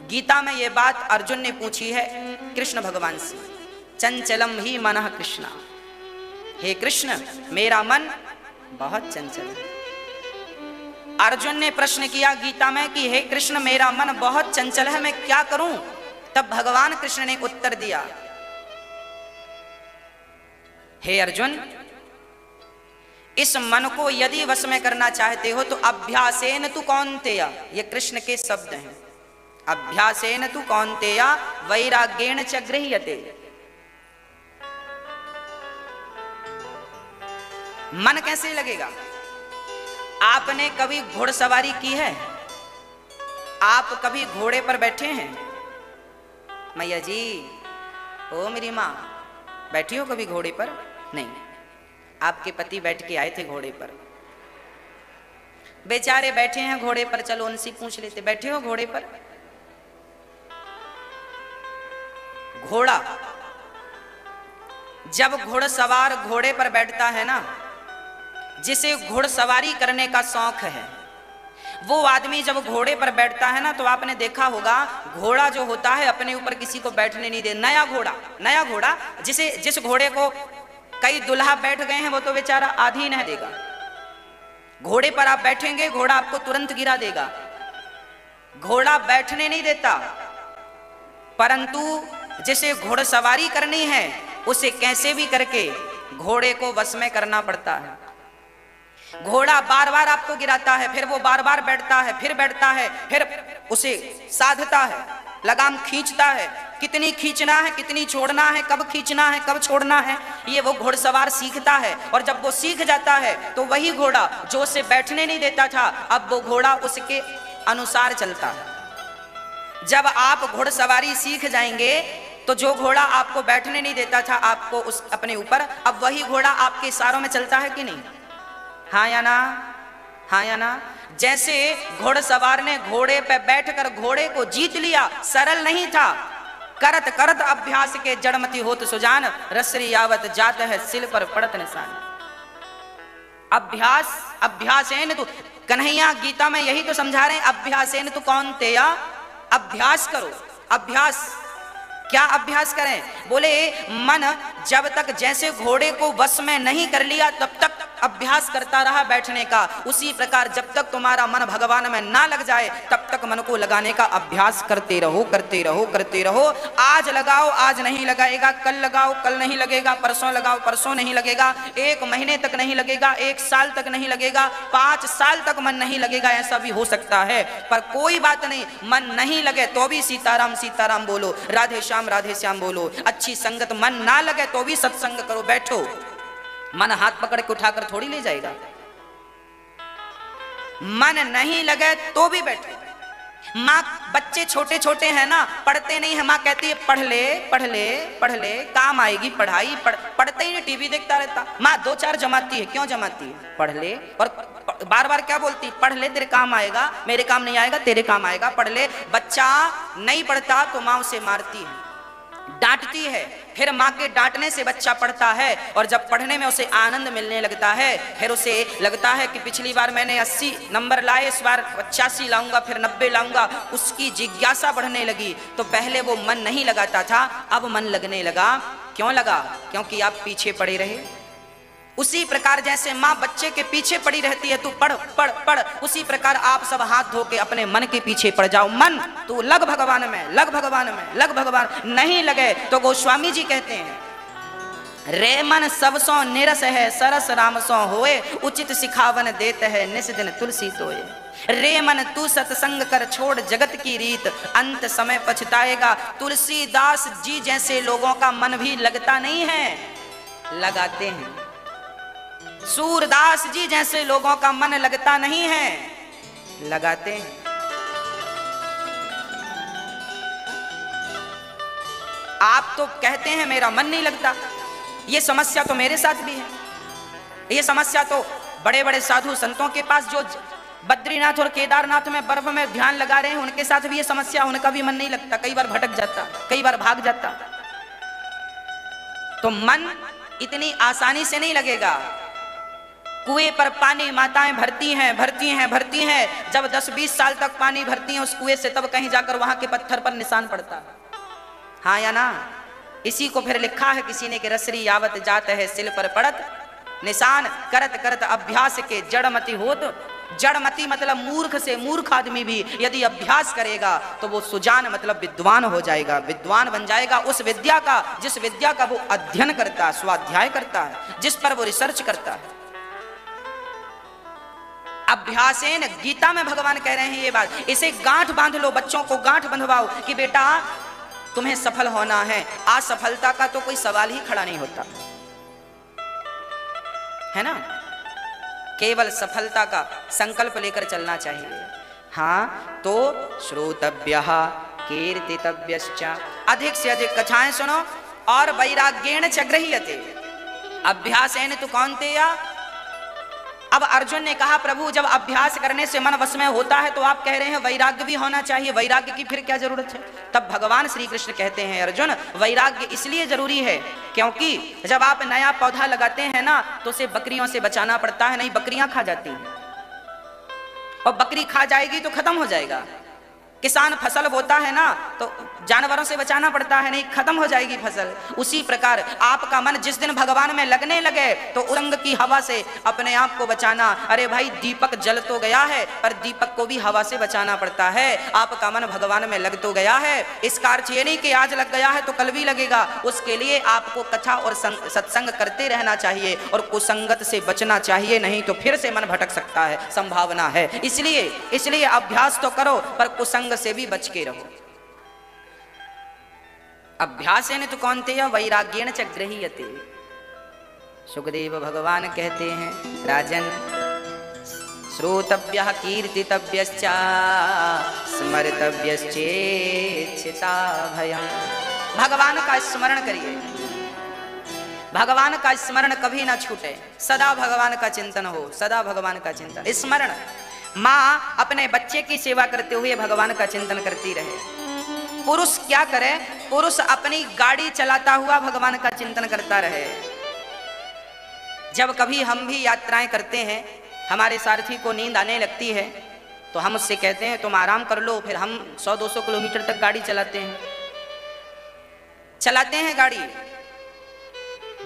गीता में यह बात अर्जुन ने पूछी है कृष्ण भगवान से, चंचलम ही मनः कृष्णा। हे कृष्ण, मेरा मन बहुत चंचल है। अर्जुन ने प्रश्न किया गीता में कि हे कृष्ण, मेरा मन बहुत चंचल है, मैं क्या करूं? तब भगवान कृष्ण ने उत्तर दिया, हे अर्जुन, इस मन को यदि वश में करना चाहते हो तो अभ्यासेन तु कौन्तेय, ये कृष्ण के शब्द हैं, अभ्यासेन तु कौन्तेय वैराग्येण च गृह्यते। मन कैसे लगेगा? आपने कभी घोड़सवारी की है? आप कभी घोड़े पर बैठे हैं? मैया जी, ओ मेरी माँ, बैठी हो कभी घोड़े पर? नहीं। आपके पति बैठ के आए थे घोड़े पर, बेचारे बैठे हैं घोड़े पर, चलो उनसे पूछ लेते, बैठे हो घोड़े पर? घोड़ा, जब घोड़सवार घोड़े पर बैठता है ना, जिसे घोड़सवारी करने का शौक है, वो आदमी जब घोड़े पर बैठता है ना, तो आपने देखा होगा घोड़ा जो होता है अपने ऊपर किसी को बैठने नहीं दे। नया घोड़ा जिस घोड़े को कई दुल्हा बैठ गए हैं वो तो बेचारा आधीन है देगा। घोड़े पर आप बैठेंगे, घोड़ा आपको तुरंत गिरा देगा। घोड़ा बैठने नहीं देता, परंतु जिसे घोड़सवारी करनी है उसे कैसे भी करके घोड़े को वश में करना पड़ता है। घोड़ा बार बार आपको गिराता है, फिर वो बार बार बैठता है, फिर बैठता है, फिर उसे साधता है, लगाम खींचता है, कितनी खींचना है, कितनी छोड़ना है, कब खींचना है, कब छोड़ना है, ये वो घोड़सवार सीखता है। और जब वो सीख जाता है तो वही घोड़ा जो उसे बैठने नहीं देता था, अब वो घोड़ा उसके अनुसार चलता है। जब आप घोड़सवारी सीख जाएंगे तो जो घोड़ा आपको बैठने नहीं देता था आपको उस अपने ऊपर, अब वही घोड़ा आपके इशारों में चलता है कि नहीं? हाँ या ना? हाँ या ना? जैसे घोड़सवार ने घोड़े पे बैठकर घोड़े को जीत लिया, सरल नहीं था। करत करत अभ्यास के जड़मती होत सुजान, रसरी यावत जात है सिल पर पड़त निशान। अभ्यास अभ्यासेन तु, कन्हैया गीता में यही तो समझा रहे हैं, अभ्यासेन तु कौन्तेय, अभ्यास करो। अभ्यास क्या अभ्यास करें? बोले मन जब तक जैसे घोड़े को वश में नहीं कर लिया तब तक अभ्यास करता रहा बैठने का, उसी प्रकार जब तक तुम्हारा मन भगवान में ना लग जाए तब तक मन को लगाने का अभ्यास करते रहो, करते रहो, करते रहो। आज लगाओ, आज नहीं लगाएगा, कल लगाओ, कल नहीं लगेगा, परसों लगाओ, परसों नहीं लगेगा, 1 महीने तक नहीं लगेगा, 1 साल तक नहीं लगेगा, 5 साल तक मन नहीं लगेगा, ऐसा भी हो सकता है। पर कोई बात नहीं, मन नहीं लगे तो भी सीताराम सीताराम बोलो, राधे श्याम बोलो। अच्छी संगत, मन ना लगे तो भी सत्संग करो, बैठो। मन हाथ पकड़ के उठाकर थोड़ी ले जाएगा, मन नहीं लगे तो भी बैठो। माँ, बच्चे छोटे छोटे हैं ना, पढ़ते नहीं है, माँ कहती है पढ़ ले पढ़ ले पढ़ ले, काम आएगी पढ़ाई, पढ़ते ही नहीं, टीवी देखता रहता। माँ 2-4 जमाती है, क्यों जमाती है? पढ़ ले। और बार बार क्या बोलती? पढ़ ले, तेरे काम आएगा, मेरे काम नहीं आएगा, तेरे काम आएगा, पढ़ ले। बच्चा नहीं पढ़ता तो माँ उसे मारती है, डांटती है, फिर माँ के डांटने से बच्चा पढ़ता है, और जब पढ़ने में उसे आनंद मिलने लगता है, फिर उसे लगता है कि पिछली बार मैंने 80 नंबर लाए, इस बार 85 लाऊंगा, फिर 90 लाऊंगा। उसकी जिज्ञासा बढ़ने लगी। तो पहले वो मन नहीं लगाता था, अब मन लगने लगा। क्यों लगा? क्योंकि आप पीछे पड़े रहे। उसी प्रकार जैसे माँ बच्चे के पीछे पड़ी रहती है, तू पढ़ पढ़ पढ़, उसी प्रकार आप सब हाथ धो के अपने मन के पीछे पड़ जाओ। मन तू लग भगवान में, लग भगवान में, लग भगवान। नहीं लगे तो गोस्वामी जी कहते हैं, रे मन सब सो निरस है, सरस राम सो होए, उचित सिखावन देते है, निस दिन तुलसी तोए। रे मन तू सत्संग कर, छोड़ जगत की रीत, अंत समय पछताएगा। तुलसीदास जी जैसे लोगों का मन भी लगता नहीं है, लगाते हैं। सूरदास जी जैसे लोगों का मन लगता नहीं है, लगाते हैं। आप तो कहते हैं मेरा मन नहीं लगता, ये समस्या तो मेरे साथ भी है। ये समस्या तो बड़े बड़े साधु संतों के पास, जो बद्रीनाथ और केदारनाथ में बर्फ में ध्यान लगा रहे हैं, उनके साथ भी ये समस्या, उनका भी मन नहीं लगता, कई बार भटक जाता, कई बार भाग जाता। तो मन इतनी आसानी से नहीं लगेगा। कुएं पर पानी माताएं भरती हैं, भरती हैं, भरती हैं। जब 10-20 साल तक पानी भरती हैं उस कुएं से, तब कहीं जाकर वहां के पत्थर पर निशान पड़ता है। हाँ या ना? इसी को फिर लिखा है किसी ने कि रसरी यावत जात है, सिल पर पड़त निशान, करत करत अभ्यास के जड़मति होत। जड़मति मतलब मूर्ख से मूर्ख आदमी भी यदि अभ्यास करेगा तो वो सुजान मतलब विद्वान हो जाएगा, विद्वान बन जाएगा। उस विद्या का, जिस विद्या का वो अध्ययन करता है, स्वाध्याय करता है, जिस पर वो रिसर्च करता है। अभ्यासेन, गीता में भगवान कह रहे हैं ये बात। इसे गांठ बांध लो, बच्चों को गांठ बंधवाओ कि बेटा तुम्हें सफल होना है। असफलता का तो कोई सवाल ही खड़ा नहीं होता है ना, केवल सफलता का संकल्प लेकर चलना चाहिए। हाँ, तो श्रोतव्यः कीर्तितव्यश्च, अधिक से अधिक कथाएं सुनो, और वैराग्येण च गृह्यते, अभ्यासेन तु कौन्तेय। अब अर्जुन ने कहा प्रभु जब अभ्यास करने से मन वश में होता है तो आप कह रहे हैं वैराग्य भी होना चाहिए, वैराग्य की फिर क्या जरूरत है? तब भगवान श्री कृष्ण कहते हैं अर्जुन, वैराग्य इसलिए जरूरी है क्योंकि जब आप नया पौधा लगाते हैं ना तो उसे बकरियों से बचाना पड़ता है, नहीं बकरियां खा जाती हैं, और बकरी खा जाएगी तो खत्म हो जाएगा। किसान फसल बोता है ना तो जानवरों से बचाना पड़ता है, नहीं खत्म हो जाएगी फसल। उसी प्रकार आपका मन जिस दिन भगवान में लगने लगे तो उरंग की हवा से अपने आप को बचाना। अरे भाई दीपक जल तो गया है पर दीपक को भी हवा से बचाना पड़ता है। आपका मन भगवान में लग तो गया है, इसका अर्थ ये नहीं कि आज लग गया है तो कल भी लगेगा। उसके लिए आपको कथा और सत्संग करते रहना चाहिए और कुसंगत से बचना चाहिए, नहीं तो फिर से मन भटक सकता है, संभावना है। इसलिए अभ्यास तो करो पर कुसंग से भी बच के रहो। अभ्यासेन तु कौन्तेय वैराग्येण च गृह्यते। सुखदेव भगवान कहते हैं राजन, श्रोतव्यः कीर्तितव्यश्च स्मर्तव्यश्चेच्छिता भयम्। भगवान का स्मरण करिए, भगवान का स्मरण कभी ना छूटे, सदा भगवान का चिंतन हो, सदा भगवान का चिंतन स्मरण। माँ अपने बच्चे की सेवा करते हुए भगवान का चिंतन करती रहे। पुरुष क्या करे? पुरुष अपनी गाड़ी चलाता हुआ भगवान का चिंतन करता रहे। जब कभी हम भी यात्राएं करते हैं, हमारे सारथी को नींद आने लगती है तो हम उससे कहते हैं तुम आराम कर लो, फिर हम 100-200 किलोमीटर तक गाड़ी चलाते हैं गाड़ी,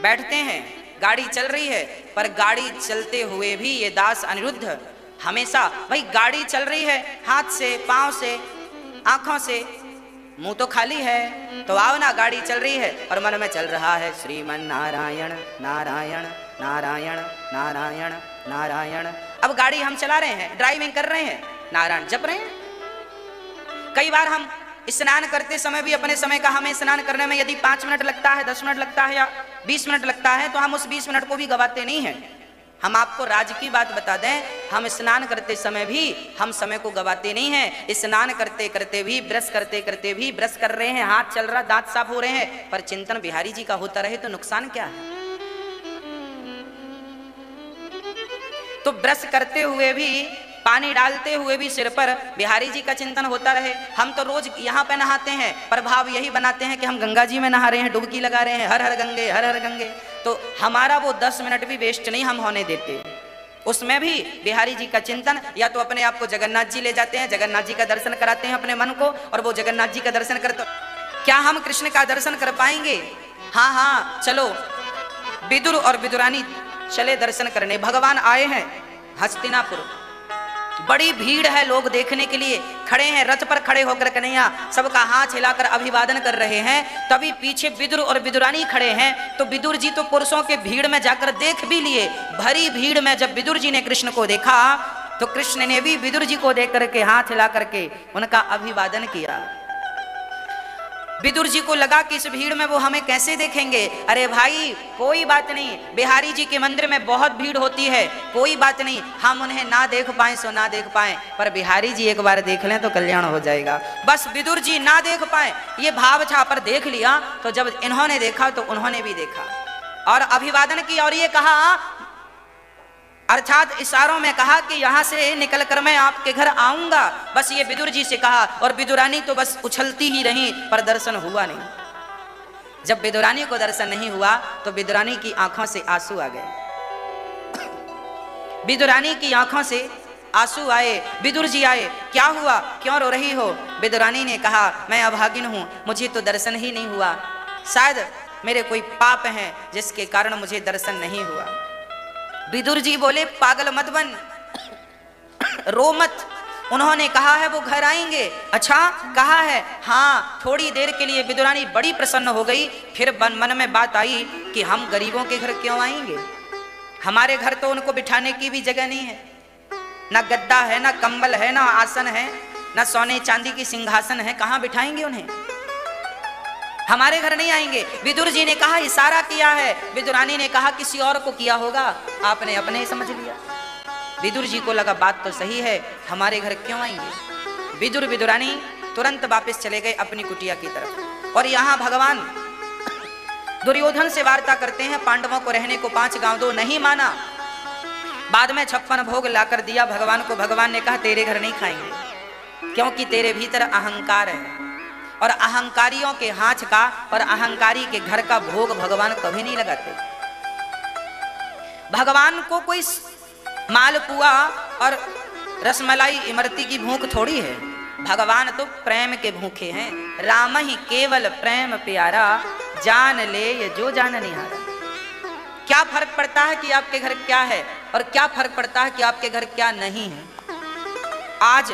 बैठते हैं, गाड़ी चल रही है, पर गाड़ी चलते हुए भी ये दास अनिरुद्ध हमेशा भाई गाड़ी चल रही है, हाथ से, पांव से, आंखों से, मुंह तो खाली है, तो आओ ना, गाड़ी चल रही है और मन में चल रहा है श्रीमन नारायण नारायण नारायण नारायण नारायण। अब गाड़ी हम चला रहे हैं, ड्राइविंग कर रहे हैं, नारायण जप रहे हैं। कई बार हम स्नान करते समय भी अपने समय का, हमें स्नान करने में यदि 5 मिनट लगता है, 10 मिनट लगता है या 20 मिनट लगता है, तो हम उस 20 मिनट को भी गवाते नहीं हैं। हम आपको राज की बात बता दें, हम स्नान करते समय भी हम समय को गवाते नहीं हैं। स्नान करते करते भी, ब्रश करते करते भी, ब्रश कर रहे हैं, हाथ चल रहा, दांत साफ हो रहे हैं, पर चिंतन बिहारी जी का होता रहे तो नुकसान क्या है। तो ब्रश करते हुए भी, पानी डालते हुए भी सिर पर बिहारी जी का चिंतन होता रहे। हम तो रोज यहाँ पे नहाते हैं, पर भाव यही बनाते हैं कि हम गंगा जी में नहा रहे हैं, डुबकी लगा रहे हैं, हर हर गंगे, हर हर गंगे। तो हमारा वो 10 मिनट भी वेस्ट नहीं हम होने देते, उसमें भी बिहारी जी का चिंतन। या तो अपने आप को जगन्नाथ जी ले जाते हैं, जगन्नाथ जी का दर्शन कराते हैं अपने मन को, और वो जगन्नाथ जी का दर्शन करते। क्या हम कृष्ण का दर्शन कर पाएंगे? हाँ हाँ चलो, विदुर और विदुरानी चले दर्शन करने। भगवान आए हैं हस्तिनापुर, बड़ी भीड़ है, लोग देखने के लिए खड़े हैं, रथ पर खड़े होकर कन्हैया सबका हाथ हिलाकर अभिवादन कर रहे हैं। तभी पीछे विदुर और विदुरानी खड़े हैं। तो विदुर जी तो पुरुषों के भीड़ में जाकर देख भी लिए। भरी भीड़ में जब विदुर जी ने कृष्ण को देखा तो कृष्ण ने भी विदुर जी को देख करके, हाथ हिला करके उनका अभिवादन किया। विदुर जी को लगा कि इस भीड़ में वो हमें कैसे देखेंगे। अरे भाई कोई बात नहीं, बिहारी जी के मंदिर में बहुत भीड़ होती है, कोई बात नहीं, हम उन्हें ना देख पाए सो ना देख पाए, पर बिहारी जी एक बार देख लें तो कल्याण हो जाएगा। बस विदुर जी ना देख पाए ये भाव था, पर देख लिया। तो जब इन्होंने देखा तो उन्होंने भी देखा और अभिवादन की, और ये कहा, अर्थात इशारों में कहा कि यहां से निकलकर मैं आपके घर आऊंगा। बस ये विदुर जी से कहा, और विदुरानी तो बस उछलती ही रही, पर दर्शन हुआ नहीं। जब विदुरानी को दर्शन नहीं हुआ तो विदुरानी की आंखों से आंसू आ गए। विदुरानी की आंखों से आंसू आए। विदुर जी आए, क्या हुआ, क्यों रो रही हो? विदुरानी ने कहा, मैं अभागिन हूं, मुझे तो दर्शन ही नहीं हुआ, शायद मेरे कोई पाप हैं जिसके कारण मुझे दर्शन नहीं हुआ। विदुर जी बोले, पागल मत बन, रो मत, उन्होंने कहा है वो घर आएंगे। अच्छा कहा है? हाँ। थोड़ी देर के लिए विदुरानी बड़ी प्रसन्न हो गई। फिर मन में बात आई कि हम गरीबों के घर क्यों आएंगे, हमारे घर तो उनको बिठाने की भी जगह नहीं है, ना गद्दा है, ना कंबल है, ना आसन है, ना सोने चांदी की सिंहासन है, कहाँ बिठाएंगे उन्हें, हमारे घर नहीं आएंगे। विदुर जी ने कहा, इशारा किया है। विदुरानी ने कहा, किसी और को किया होगा, आपने अपने समझ लिया। विदुर जी को लगा बात तो सही है, हमारे घर क्यों आएंगे। विदुर विदुरानी तुरंत वापस चले गए अपनी कुटिया की तरफ। और यहाँ भगवान दुर्योधन से वार्ता करते हैं, पांडवों को रहने को 5 गांव दो, नहीं माना। बाद में 56 भोग लाकर दिया भगवान को। भगवान ने कहा, तेरे घर नहीं खाएंगे, क्योंकि तेरे भीतर अहंकार है, और अहंकारियों के हाथ का और अहंकारी के घर का भोग भगवान कभी नहीं लगाते। भगवान को कोई मालपुआ और रसमलाई इमरती की भूख थोड़ी है, भगवान तो प्रेम के भूखे हैं। राम ही केवल प्रेम प्यारा, जान ले ये जो जान नहीं आ रहा। क्या फर्क पड़ता है कि आपके घर क्या है, और क्या फर्क पड़ता है कि आपके घर क्या नहीं है। आज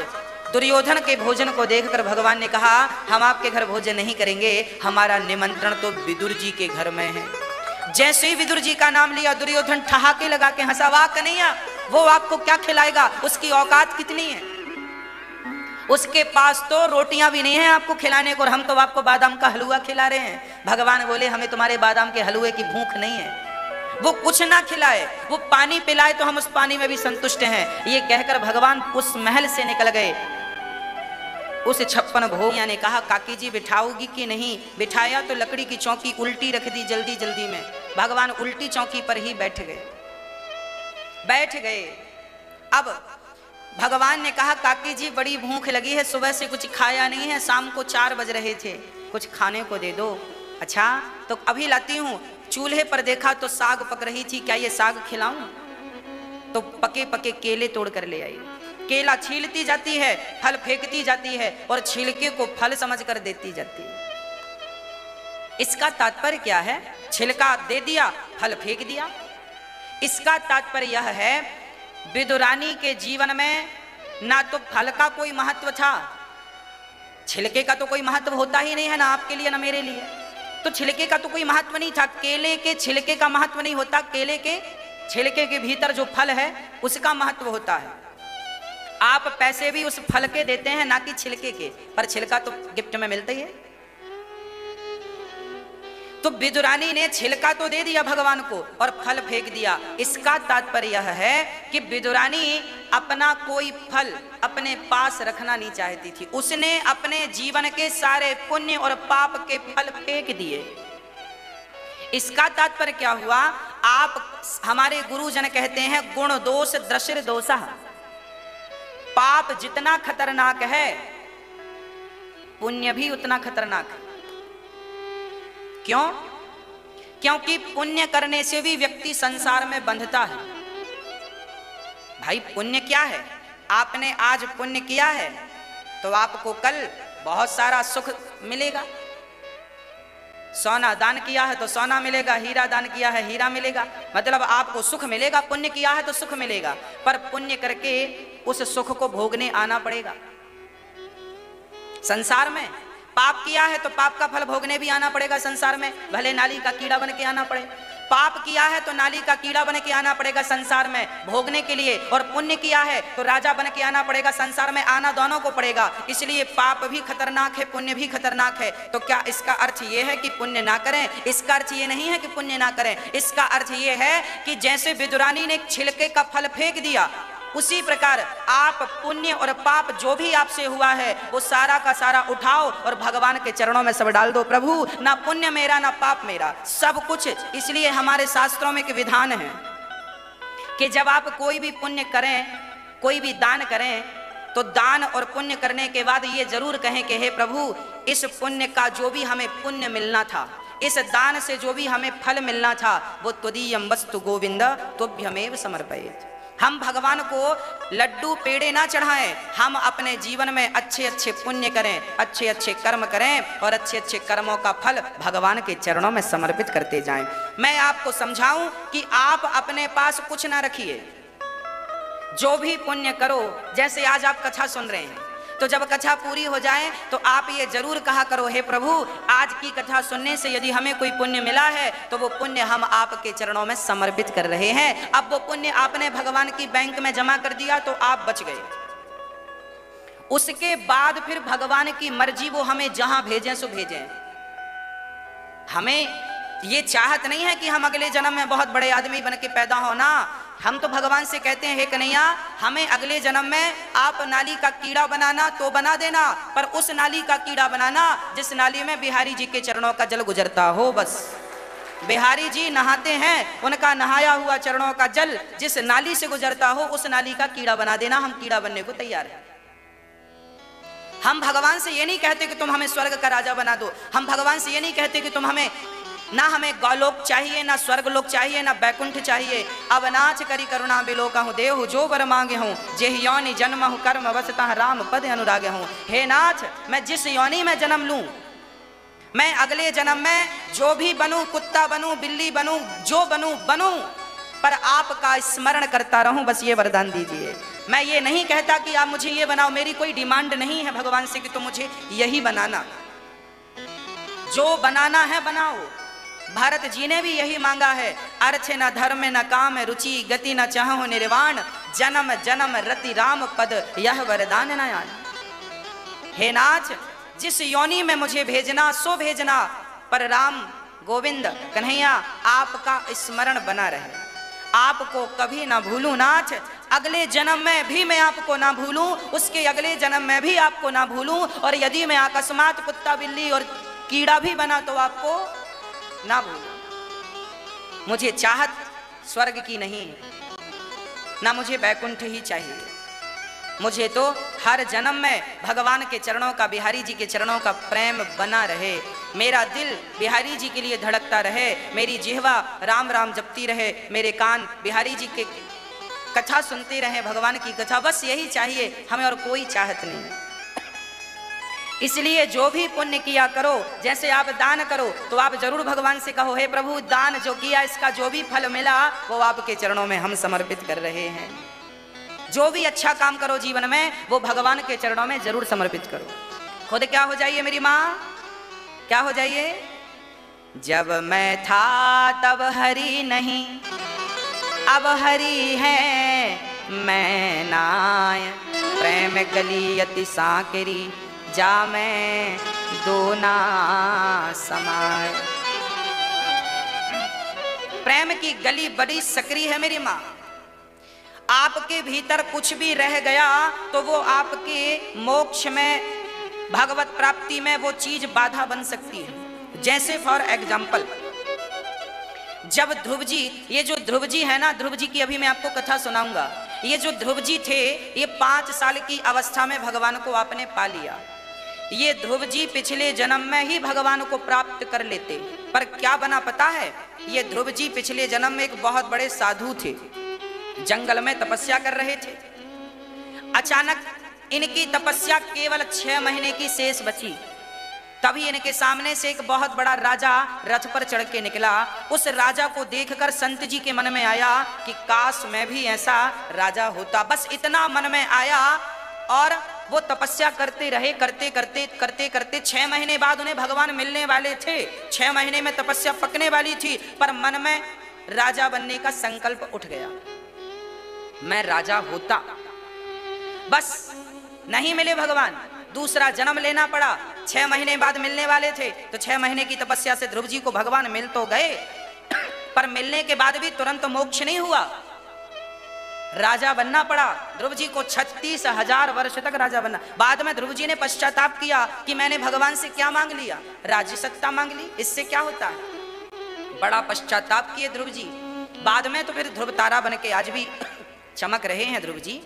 दुर्योधन के भोजन को देखकर भगवान ने कहा, हम आपके घर भोजन नहीं करेंगे, हमारा निमंत्रण तो विदुर जी के घर में है। जैसे ही विदुर जी का नाम लिया, दुर्योधन ठहाके लगा के हंसा, वाह कन्हैया, वो आपको क्या खिलाएगा, उसकी औकात कितनी है, उसके पास तो रोटियां भी नहीं है आपको खिलाने को, और हम तो आपको बादाम का हलवा खिला रहे हैं। भगवान बोले, हमें तुम्हारे बादाम के हलवे की भूख नहीं है, वो कुछ ना खिलाए, वो पानी पिलाए तो हम उस पानी में भी संतुष्ट हैं। ये कहकर भगवान उस महल से निकल गए। उस 56 भोगिया ने कहा, काकी जी बिठाओगी कि नहीं? बिठाया तो लकड़ी की चौकी उल्टी रख दी जल्दी जल्दी में। भगवान उल्टी चौकी पर ही बैठ गए। अब भगवान ने कहा, काकी जी बड़ी भूख लगी है, सुबह से कुछ खाया नहीं है, शाम को 4 बज रहे थे, कुछ खाने को दे दो। अच्छा तो अभी लाती हूँ। चूल्हे पर देखा तो साग पक रही थी, क्या ये साग खिलाऊं? तो पके पके केले तोड़ कर ले आई। केला छीलती जाती है, फल फेंकती जाती है और छिलके को फल समझकर देती जाती है। इसका तात्पर्य क्या है? छिलका दे दिया, फल फेंक दिया। इसका तात्पर्य यह है, विदुरानी के जीवन में ना तो फल का कोई महत्व था, छिलके का तो कोई महत्व होता ही नहीं है, ना आपके लिए ना मेरे लिए। तो छिलके का तो कोई महत्व नहीं था, केले के छिलके का महत्व नहीं होता, केले के छिलके के भीतर जो फल है उसका महत्व होता है। आप पैसे भी उस फल के देते हैं, ना कि छिलके के, पर छिलका तो गिफ्ट में मिलता ही है। तो विदुरानी ने छिलका तो दे दिया भगवान को और फल फेंक दिया। इसका तात्पर्य यह है कि विदुरानी अपना कोई फल अपने पास रखना नहीं चाहती थी, उसने अपने जीवन के सारे पुण्य और पाप के फल फेंक दिए। इसका तात्पर्य क्या हुआ? आप हमारे गुरुजन कहते हैं, गुण दोष दृशिर दोषः। पाप जितना खतरनाक है, पुण्य भी उतना खतरनाक है। क्यों? क्योंकि पुण्य करने से भी व्यक्ति संसार में बंधता है। भाई पुण्य क्या है? आपने आज पुण्य किया है तो आपको कल बहुत सारा सुख मिलेगा। सोना दान किया है तो सोना मिलेगा, हीरा दान किया है हीरा मिलेगा, मतलब आपको सुख मिलेगा। पुण्य किया है तो सुख मिलेगा, पर पुण्य करके उस सुख को भोगने आना पड़ेगा संसार में। पाप किया है तो पाप का फल भोगने भी आना पड़ेगा संसार में, भले नाली का कीड़ा बन के आना पड़े। पाप किया है तो नाली का कीड़ा बन के आना पड़ेगा संसार में भोगने के लिए, और पुण्य किया है तो राजा बन के आना पड़ेगा संसार में, आना दोनों को पड़ेगा। इसलिए पाप भी खतरनाक है, पुण्य भी खतरनाक है। तो क्या इसका अर्थ ये है कि पुण्य ना करें? इसका अर्थ ये नहीं है कि पुण्य ना करें। इसका अर्थ ये है कि जैसे विदुरानी ने छिलके का फल फेंक दिया, उसी प्रकार आप पुण्य और पाप जो भी आपसे हुआ है वो सारा का सारा उठाओ और भगवान के चरणों में सब डाल दो। प्रभु, ना पुण्य मेरा ना पाप मेरा, सब कुछ। इसलिए हमारे शास्त्रों में एक विधान है कि जब आप कोई भी पुण्य करें, कोई भी दान करें, तो दान और पुण्य करने के बाद ये जरूर कहें कि हे प्रभु, इस पुण्य का जो भी हमें पुण्य मिलना था, इस दान से जो भी हमें फल मिलना था, वो त्वदीयं वस्तु गोविंद तुभ्यमेव समर्पयेत्। हम भगवान को लड्डू पेड़े ना चढ़ाएं, हम अपने जीवन में अच्छे अच्छे पुण्य करें, अच्छे अच्छे कर्म करें और अच्छे अच्छे कर्मों का फल भगवान के चरणों में समर्पित करते जाएं। मैं आपको समझाऊं कि आप अपने पास कुछ ना रखिए, जो भी पुण्य करो। जैसे आज आप कथा सुन रहे हैं, तो जब कथा पूरी हो जाए तो आप ये जरूर कहा करो, हे प्रभु, आज की कथा सुनने से यदि हमें कोई पुण्य मिला है तो वो पुण्य हम आपके चरणों में समर्पित कर रहे हैं। अब वो पुण्य आपने भगवान की बैंक में जमा कर दिया तो आप बच गए। उसके बाद फिर भगवान की मर्जी, वो हमें जहां भेजें सो भेजें। हमें ये चाहत नहीं है कि हम अगले जन्म में बहुत बड़े आदमी बन के पैदा होना। हम तो भगवान से कहते हैं, हे कन्हैया, हमें अगले जन्म में आप नाली का कीड़ा बनाना तो बना देना, पर उस नाली का कीड़ा बनाना जिस नाली में बिहारी जी के चरणों का जल गुजरता हो। बस बिहारी जी नहाते हैं, उनका नहाया हुआ चरणों का जल जिस नाली से गुजरता हो, उस नाली का कीड़ा बना देना। हम कीड़ा बनने को तैयार हैं। हम भगवान से ये नहीं कहते कि तुम हमें स्वर्ग का राजा बना दो। हम भगवान से ये नहीं कहते कि तुम हमें, ना हमें गौलोक चाहिए, ना स्वर्ग लोक चाहिए, ना बैकुंठ चाहिए। अब नाच करी करुणा बिलोका हूँ, देहु जो वर मांगे हूँ, जेहि योनि जन्म हूँ, कर्म वसता राम पद अनुरागे हूँ। हे नाथ, मैं जिस योनि में जन्म लूं, मैं अगले जन्म में जो भी बनूं, कुत्ता बनूं, बिल्ली बनूं, जो बनूं बनूं, पर आपका स्मरण करता रहूं, बस ये वरदान दीजिए। मैं ये नहीं कहता कि आप मुझे ये बनाओ, मेरी कोई डिमांड नहीं है भगवान से कि तुम मुझे यही बनाना। जो बनाना है बनाओ। भारत जी ने भी यही मांगा है, अर्थ न धर्म न काम रुचि, गति न चाहो निर्वाण, जन्म जन्म रति राम पद, यह वरदान नयान। हे नाथ, जिस योनि में मुझे भेजना सो भेजना, पर राम गोविंद कन्हैया आपका स्मरण बना रहे, आपको कभी ना भूलूं नाथ। अगले जन्म में भी मैं आपको ना भूलूं, उसके अगले जन्म में भी आपको ना भूलूं, और यदि मैं अकस्मात कुत्ता बिल्ली और कीड़ा भी बना तो आपको ना भूलूं। मुझे चाहत स्वर्ग की नहीं, ना मुझे बैकुंठ ही चाहिए। मुझे तो हर जन्म में भगवान के चरणों का, बिहारी जी के चरणों का प्रेम बना रहे। मेरा दिल बिहारी जी के लिए धड़कता रहे, मेरी जिह्वा राम राम जपती रहे, मेरे कान बिहारी जी के कथा सुनते रहे, भगवान की कथा। बस यही चाहिए हमें, और कोई चाहत नहीं। इसलिए जो भी पुण्य किया करो, जैसे आप दान करो तो आप जरूर भगवान से कहो, हे प्रभु दान जो किया इसका जो भी फल मिला वो आपके चरणों में हम समर्पित कर रहे हैं। जो भी अच्छा काम करो जीवन में वो भगवान के चरणों में जरूर समर्पित करो। खुद क्या हो जाइए मेरी माँ, क्या हो जाइए? जब मैं था तब हरि नहीं, अब हरि है मैं नाय, प्रेम गली अति साकेरी, जा मैं दो ना समाय। प्रेम की गली बड़ी सकरी है मेरी माँ। आपके भीतर कुछ भी रह गया तो वो आपके मोक्ष में, भगवत प्राप्ति में वो चीज बाधा बन सकती है। जैसे फॉर एग्जाम्पल, जब ध्रुव जी, ये जो ध्रुव जी है ना, ध्रुव जी की अभी मैं आपको कथा सुनाऊंगा। ये जो ध्रुव जी थे, ये 5 साल की अवस्था में भगवान को आपने पा लिया। ये ध्रुव जी पिछले जन्म में ही भगवान को प्राप्त कर लेते, पर क्या बना पता है? ये ध्रुव जी पिछले जन्म में एक बहुत बड़े साधु थे, जंगल में तपस्या कर रहे थे। अचानक इनकी तपस्या केवल 6 महीने की शेष बची। तभी इनके सामने से एक बहुत बड़ा राजा रथ पर चढ़ के निकला। उस राजा को देखकर संत जी के मन में आया कि काश मैं भी ऐसा राजा होता। बस इतना मन में आया और वो तपस्या करते रहे, करते करते करते करते 6 महीने बाद उन्हें भगवान मिलने वाले थे। 6 महीने में तपस्या पकने वाली थी, पर मन में राजा बनने का संकल्प उठ गया, मैं राजा होता। बस नहीं मिले भगवान, दूसरा जन्म लेना पड़ा। 6 महीने बाद मिलने वाले थे, तो 6 महीने की तपस्या से ध्रुव जी को भगवान मिल तो गए, पर मिलने के बाद भी तुरंत मोक्ष नहीं हुआ, राजा बनना पड़ा। ध्रुव जी को 36,000 वर्ष तक राजा बनना। बाद में ध्रुव जी ने पश्चाताप किया कि मैंने भगवान से क्या मांग लिया, राज्य सत्ता मांग ली, इससे क्या होता है। बड़ा पश्चाताप किए ध्रुव जी। बाद में तो फिर ध्रुव तारा बन के आज भी चमक रहे हैं ध्रुव जी।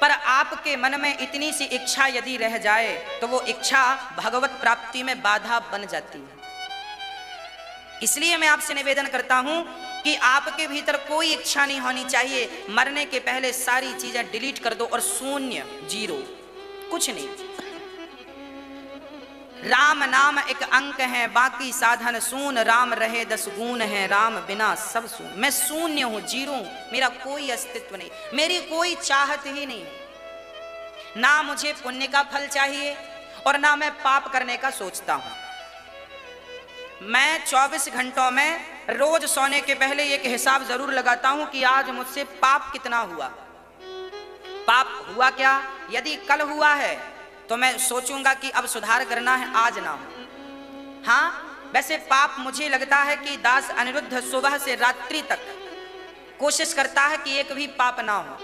पर आपके मन में इतनी सी इच्छा यदि रह जाए तो वो इच्छा भगवत प्राप्ति में बाधा बन जाती है। इसलिए मैं आपसे निवेदन करता हूं कि आपके भीतर कोई इच्छा नहीं होनी चाहिए। मरने के पहले सारी चीजें डिलीट कर दो और शून्य, जीरो, कुछ नहीं। राम नाम एक अंक है, बाकी साधन शून, राम रहे 10 गुण है, राम बिना सब शून। मैं शून्य हूं, जीरो हूं, मेरा कोई अस्तित्व नहीं, मेरी कोई चाहत ही नहीं। ना मुझे पुण्य का फल चाहिए और ना मैं पाप करने का सोचता हूं। मैं 24 घंटों में रोज सोने के पहले एक हिसाब जरूर लगाता हूं कि आज मुझसे पाप कितना हुआ, पाप हुआ क्या। यदि कल हुआ है तो मैं सोचूंगा कि अब सुधार करना है, आज ना हो। हाँ, वैसे पाप मुझे लगता है कि दास अनिरुद्ध सुबह से रात्रि तक कोशिश करता है कि एक भी पाप ना हो।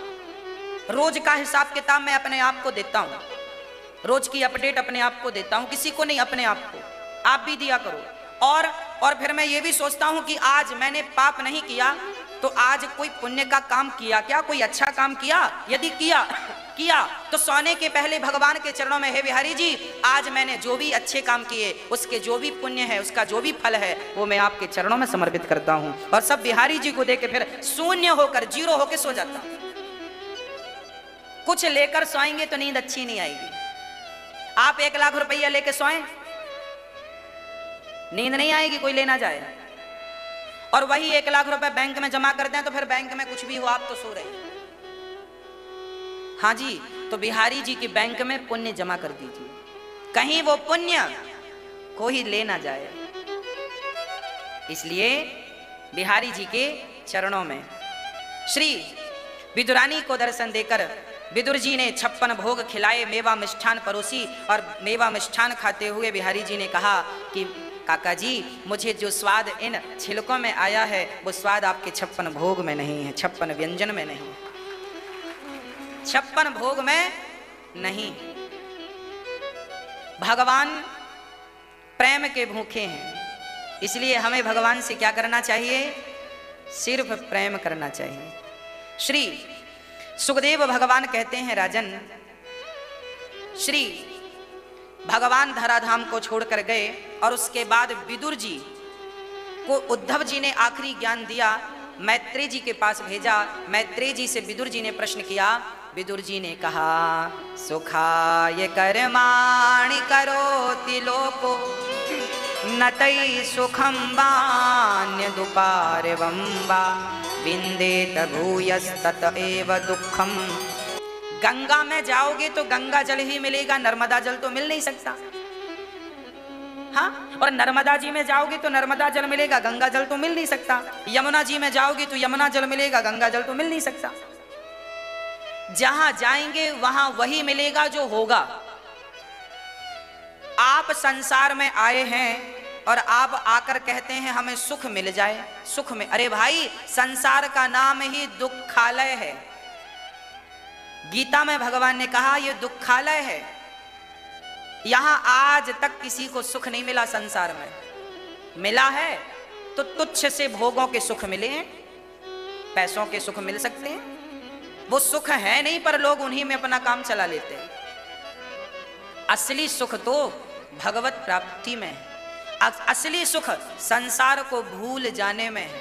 रोज का हिसाब किताब मैं अपने आप को देता हूँ, रोज की अपडेट अपने आप को देता हूँ, किसी को नहीं, अपने आप को। आप भी दिया करो। और फिर मैं ये भी सोचता हूँ कि आज मैंने पाप नहीं किया तो आज कोई पुण्य का काम किया क्या, कोई अच्छा काम किया। यदि किया तो सोने के पहले भगवान के चरणों में, हे बिहारी जी आज मैंने जो भी अच्छे काम किए उसके जो भी पुण्य है, उसका जो भी फल है वो मैं आपके चरणों में समर्पित करता हूं। और सब बिहारी जी को देके फिर शून्य होकर, जीरो होकर सो जाता हूं। कुछ लेकर सोएंगे तो नींद अच्छी नहीं आएगी। आप 1 लाख रुपया लेके सोएं, नींद नहीं आएगी, कोई लेना जाए। और वही 1 लाख रुपए बैंक में जमा कर दें तो फिर बैंक में कुछ भी हो, आप तो सो रहे हैं। हाँ जी, तो बिहारी जी की बैंक में पुण्य जमा कर दीजिए, कहीं वो पुण्य कोई ले ना जाए। इसलिए बिहारी जी के चरणों में श्री विदुरानी को दर्शन देकर विदुर जी ने 56 भोग खिलाए, मेवा मिष्ठान परोसी। और मेवा मिष्ठान खाते हुए बिहारी जी ने कहा कि काका जी, मुझे जो स्वाद इन छिलकों में आया है वो स्वाद आपके 56 भोग में नहीं है, 56 व्यंजन में नहीं, 56 भोग में नहीं। भगवान प्रेम के भूखे हैं, इसलिए हमें भगवान से क्या करना चाहिए? सिर्फ प्रेम करना चाहिए। श्री सुखदेव भगवान कहते हैं राजन, श्री भगवान धराधाम को छोड़कर गए और उसके बाद विदुर जी को उद्धव जी ने आखिरी ज्ञान दिया, मैत्रेय जी के पास भेजा। मैत्रेय जी से विदुर जी ने प्रश्न किया। विदुर जी ने कहा, सुखाय कर्माणि करोति लोको नतै सुखम वान्यदुपारवं वा विन्देत भूयस्तत एव दुःखम। गंगा में जाओगे तो गंगा जल ही मिलेगा, नर्मदा जल तो मिल नहीं सकता। हाँ, और नर्मदा जी में जाओगे तो नर्मदा जल मिलेगा, गंगा जल तो मिल नहीं सकता। यमुना जी में जाओगे तो यमुना जल मिलेगा, गंगा जल तो मिल नहीं सकता। जहां जाएंगे वहां वही मिलेगा जो होगा। आप संसार में आए हैं और आप आकर कहते हैं हमें सुख मिल जाए, सुख में, अरे भाई संसार का नाम ही दुखालय है। गीता में भगवान ने कहा यह दुखालय है, यहां आज तक किसी को सुख नहीं मिला। संसार में मिला है तो तुच्छ से भोगों के सुख मिले हैं, पैसों के सुख मिल सकते हैं, वो सुख है नहीं, पर लोग उन्हीं में अपना काम चला लेते हैं। असली सुख तो भगवत प्राप्ति में है, असली सुख संसार को भूल जाने में है,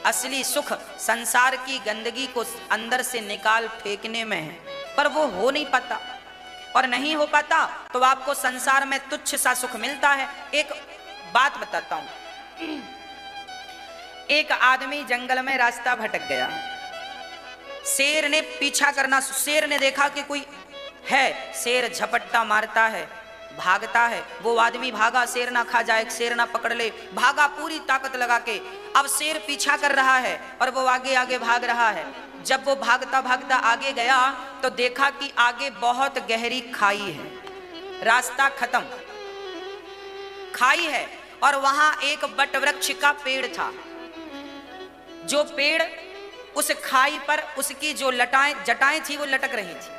असली सुख संसार की गंदगी को अंदर से निकाल फेंकने में है, पर वो हो नहीं पाता। और नहीं हो पाता तो आपको संसार में तुच्छ सा सुख मिलता है। एक बात बताता हूं, एक आदमी जंगल में रास्ता भटक गया, शेर ने पीछा करना, शेर ने देखा कि कोई है, शेर झपट्टा मारता है, भागता है, वो आदमी भागा शेर ना खा जाए, शेर ना पकड़ ले, भागा पूरी ताकत लगा के। अब शेर पीछा कर रहा है और वो आगे आगे भाग रहा है। जब वो भागता भागता आगे गया तो देखा कि आगे बहुत गहरी खाई है, रास्ता खत्म, खाई है, और वहां एक बट वृक्ष का पेड़ था। जो पेड़ उस खाई पर, उसकी जो जटाएं थी वो लटक रही थी,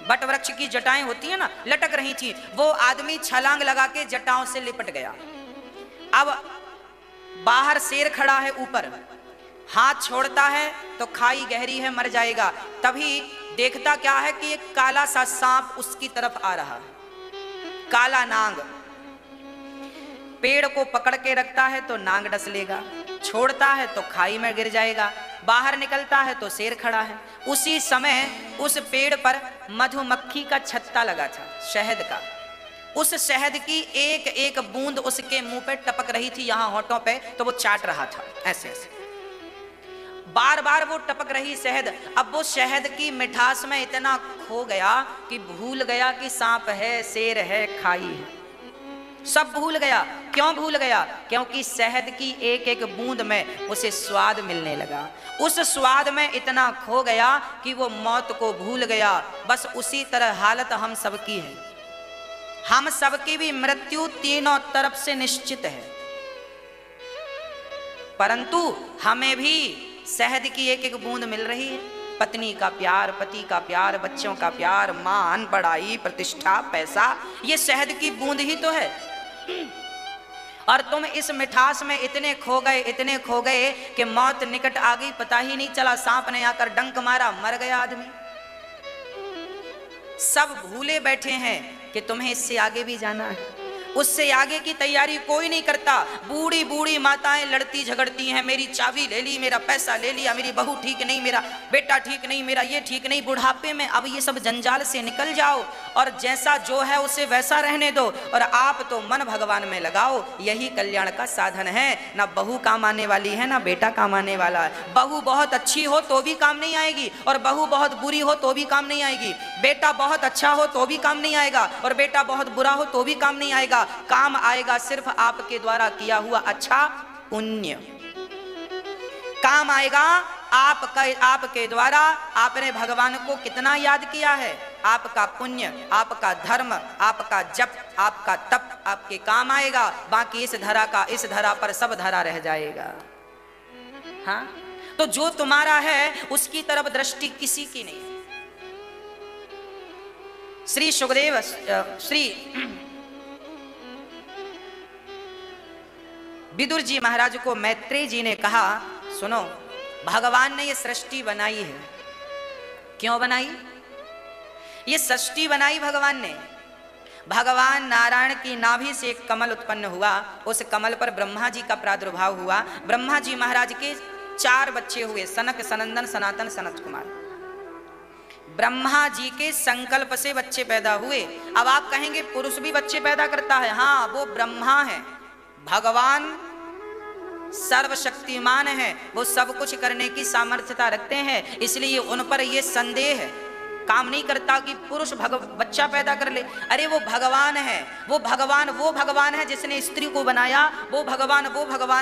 बट वृक्ष की जटाएं होती है ना, लटक रही थी। वो आदमी छलांग लगा के जटाओं से लिपट गया। अब बाहर शेर खड़ा है, ऊपर हाथ छोड़ता है तो खाई गहरी है, मर जाएगा। तभी देखता क्या है कि एक काला सा सांप उसकी तरफ आ रहा है, काला नाग। पेड़ को पकड़ के रखता है तो नाग डस लेगा, छोड़ता है तो खाई में गिर जाएगा, बाहर निकलता है तो शेर खड़ा है। उसी समय उस पेड़ पर मधुमक्खी का छत्ता लगा था, शहद का। उस शहद की एक एक बूंद उसके मुंह पे टपक रही थी, यहां होठों पे, तो वो चाट रहा था ऐसे ऐसे, बार बार वो टपक रही शहद। अब वो शहद की मिठास में इतना खो गया कि भूल गया कि सांप है, शेर है, खाई है, सब भूल गया। क्यों भूल गया? क्योंकि शहद की एक एक बूंद में उसे स्वाद मिलने लगा। उस स्वाद में इतना खो गया कि वो मौत को भूल गया। बस उसी तरह हालत हम सबकी है, हम सबकी भी मृत्यु तीनों तरफ से निश्चित है, परंतु हमें भी शहद की एक एक बूंद मिल रही है। पत्नी का प्यार, पति का प्यार, बच्चों का प्यार, मान, पढ़ाई, प्रतिष्ठा, पैसा, ये शहद की बूंद ही तो है। और तुम इस मिठास में इतने खो गए, इतने खो गए कि मौत निकट आ गई, पता ही नहीं चला, सांप ने आकर डंक मारा, मर गया आदमी। सब भूले बैठे हैं कि तुम्हें इससे आगे भी जाना है, उससे आगे की तैयारी कोई नहीं करता। बूढ़ी बूढ़ी माताएं लड़ती झगड़ती हैं, मेरी चाबी ले ली, मेरा पैसा ले लिया, मेरी बहू ठीक नहीं, मेरा बेटा ठीक नहीं, मेरा ये ठीक नहीं। बुढ़ापे में अब ये सब जंजाल से निकल जाओ और जैसा जो है उसे वैसा रहने दो, और आप तो मन भगवान में लगाओ, यही कल्याण का साधन है। ना बहू काम आने वाली है, ना बेटा काम आने वाला है। बहू बहुत अच्छी हो तो भी काम नहीं आएगी, और बहू बहुत बुरी हो तो भी काम नहीं आएगी। बेटा बहुत अच्छा हो तो भी काम नहीं आएगा, और बेटा बहुत बुरा हो तो भी काम नहीं आएगा। काम आएगा सिर्फ आपके द्वारा किया हुआ अच्छा पुण्य। काम आएगा आपके द्वारा आपने भगवान को कितना याद किया है, आपका पुण्य, आपका धर्म, आपका जप, आपका तप आपके काम आएगा। बाकी इस धरा पर सब धरा रह जाएगा। हाँ, तो जो तुम्हारा है उसकी तरफ दृष्टि किसी की नहीं है। श्री सुखदेव, श्री विदुर जी महाराज को मैत्रेय जी ने कहा, सुनो, भगवान ने ये सृष्टि बनाई है, क्यों बनाई? ये सृष्टि बनाई भगवान ने। भगवान नारायण की नाभि से एक कमल उत्पन्न हुआ, उस कमल पर ब्रह्मा जी का प्रादुर्भाव हुआ। ब्रह्मा जी महाराज के 4 बच्चे हुए, सनक, सनंदन, सनातन, सनत कुमार। ब्रह्मा जी के संकल्प से बच्चे पैदा हुए। अब आप कहेंगे पुरुष भी बच्चे पैदा करता है? हाँ, वो ब्रह्मा है। भगवान सर्वशक्तिमान है, वो सब कुछ करने की सामर्थ्यता रखते हैं, इसलिए उन पर ये संदेह काम नहीं करता कि पुरुष बच्चा पैदा कर ले। अरे वो भगवान है, वो भगवान है जिसने स्त्री को बनाया, वो भगवान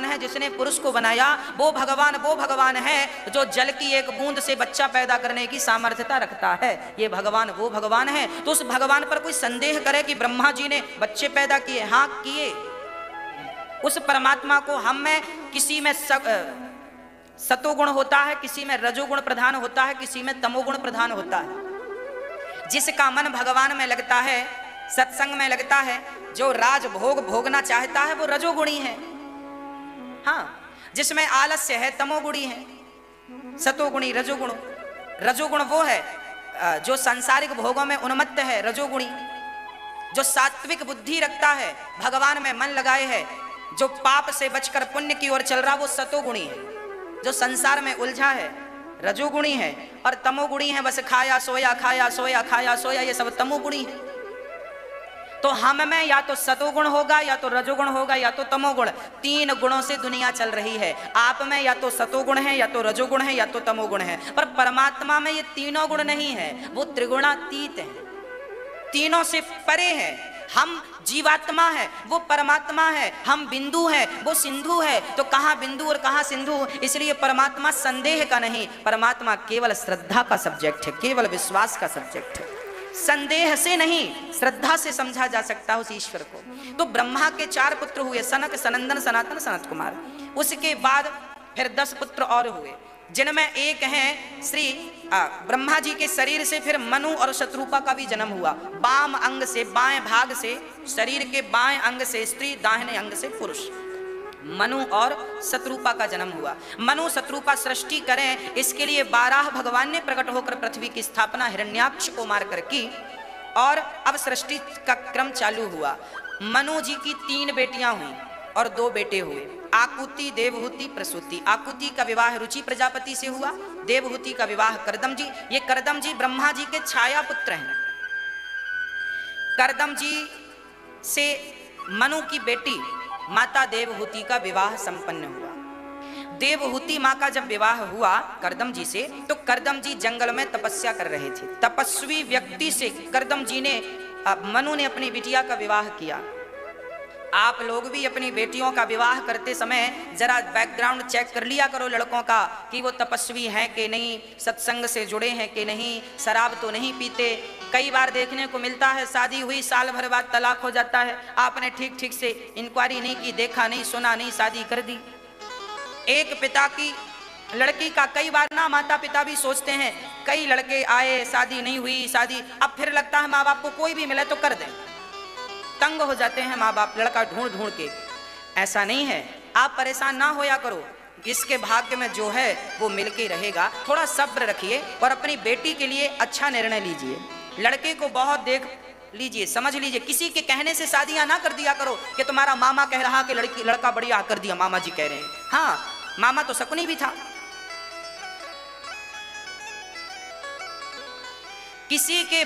है जिसने पुरुष को बनाया, वो भगवान है जो जल की एक बूंद से बच्चा पैदा करने की सामर्थ्यता रखता है। ये वो भगवान है। तो उस भगवान पर कोई संदेह करे कि ब्रह्मा जी ने बच्चे पैदा किए? हाँ, किए। उस परमात्मा को हम में किसी में सतोगुण होता है, किसी में रजोगुण प्रधान होता है, किसी में तमोगुण प्रधान होता है। जिसका मन भगवान में लगता है, सत्संग में लगता है, जो राज भोग भोगना चाहता है, वो रजोगुणी है। हाँ, जिसमें आलस्य है तमोगुणी है, सतोगुणी रजोगुण। रजोगुण वो है जो सांसारिक भोगों में उन्मत्त है, रजोगुणी। जो सात्विक बुद्धि रखता है, भगवान में मन लगाए है, जो पाप से बचकर पुण्य की ओर चल रहा, वो सतोगुणी है। जो संसार में उलझा है, रजोगुणी है। और तमोगुणी है, बस खाया सोया, खाया सोया, खाया सोया, ये सब तमोगुणी है। तो हम में या तो सतोगुण होगा, या तो रजोगुण होगा, या तो तमोगुण। 3 गुणों से दुनिया चल रही है। आप में या तो सतोगुण है, या तो रजोगुण है, या तो तमोगुण है। पर परमात्मा में ये तीनों गुण नहीं है, वो त्रिगुणातीत है, तीनों से परे है। हम जीवात्मा है, वो परमात्मा है। हम बिंदु है, वो सिंधु है। तो कहाँ बिंदु और कहाँ सिंधु? इसलिए परमात्मा संदेह का नहीं, परमात्मा केवल श्रद्धा का सब्जेक्ट है, केवल विश्वास का सब्जेक्ट है। संदेह से नहीं, श्रद्धा से समझा जा सकता है उस ईश्वर को। तो ब्रह्मा के 4 पुत्र हुए, सनक, सनंदन, सनातन, सनत कुमार। उसके बाद फिर 10 पुत्र और हुए, जिनमें एक हैं श्री ब्रह्मा जी के शरीर से फिर मनु और शत्रुपा का भी जन्म हुआ। बाम अंग से, बाएं भाग से, शरीर के बाएं अंग से स्त्री, दाहिने अंग से पुरुष। मनु और शत्रुपा का जन्म हुआ। मनु शत्रुपा सृष्टि करें, इसके लिए 12 भगवान ने प्रकट होकर पृथ्वी की स्थापना हिरण्याक्ष को मारकर की। और अब सृष्टि का क्रम चालू हुआ। मनु जी की 3 बेटियां हुई और 2 बेटे हुए, आकुति, देवहूति, प्रसूति। आकुति का विवाह रुचि प्रजापति से हुआ, देवहूति का विवाह करदम जी। ये करदम जी ब्रह्मा जी के छाया पुत्र हैं। करदम जी से मनु की बेटी माता देवहूति का विवाह संपन्न हुआ। देवहूति माँ का जब विवाह हुआ करदम जी से, तो करदम जी जंगल में तपस्या कर रहे थे। तपस्वी व्यक्ति से करदम जी ने, मनु ने अपनी बिटिया का विवाह किया। आप लोग भी अपनी बेटियों का विवाह करते समय जरा बैकग्राउंड चेक कर लिया करो लड़कों का, कि वो तपस्वी हैं कि नहीं, सत्संग से जुड़े हैं कि नहीं, शराब तो नहीं पीते। कई बार देखने को मिलता है शादी हुई साल भर बाद तलाक हो जाता है। आपने ठीक से इंक्वायरी नहीं की, देखा नहीं, सुना नहीं, शादी कर दी। एक पिता की लड़की का कई बार ना माता पिता भी सोचते हैं, कई लड़के आए, शादी नहीं हुई, शादी, अब फिर लगता है माँ बाप को कोई भी मिले तो कर दें। तंग हो जाते हैं माँ बाप लड़का ढूंढ ढूंढ के। ऐसा नहीं है, आप परेशान ना होया करो, जिसके भाग्य में जो है वो मिलके रहेगा। थोड़ा सब्र रखिए और अपनी बेटी के लिए अच्छा निर्णय लीजिए। लड़के को बहुत देख लीजिए, समझ लीजिए। किसी के कहने से शादियां ना कर दिया करो कि तुम्हारा मामा कह रहा कि लड़का बढ़िया कर दिया, मामा जी कह रहे हैं। हाँ, मामा तो शकुनी भी था। किसी के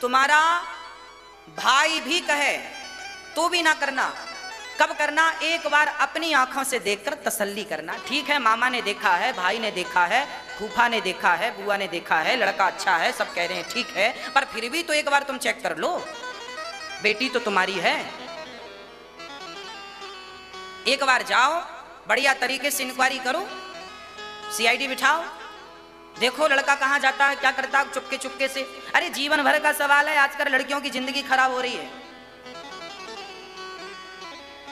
तुम्हारा भाई भी कहे तो भी ना करना। कब करना? एक बार अपनी आंखों से देखकर तसल्ली करना। ठीक है, मामा ने देखा है, भाई ने देखा है, फूफा ने देखा है, बुआ ने देखा है, लड़का अच्छा है, सब कह रहे हैं ठीक है, पर फिर भी तो एक बार तुम चेक कर लो, बेटी तो तुम्हारी है। एक बार जाओ, बढ़िया तरीके से इंक्वायरी करो, सीआईडी बिठाओ, देखो लड़का कहाँ जाता है, क्या करता है, चुपके चुपके से। अरे जीवन भर का सवाल है, आजकल लड़कियों की जिंदगी खराब हो रही है।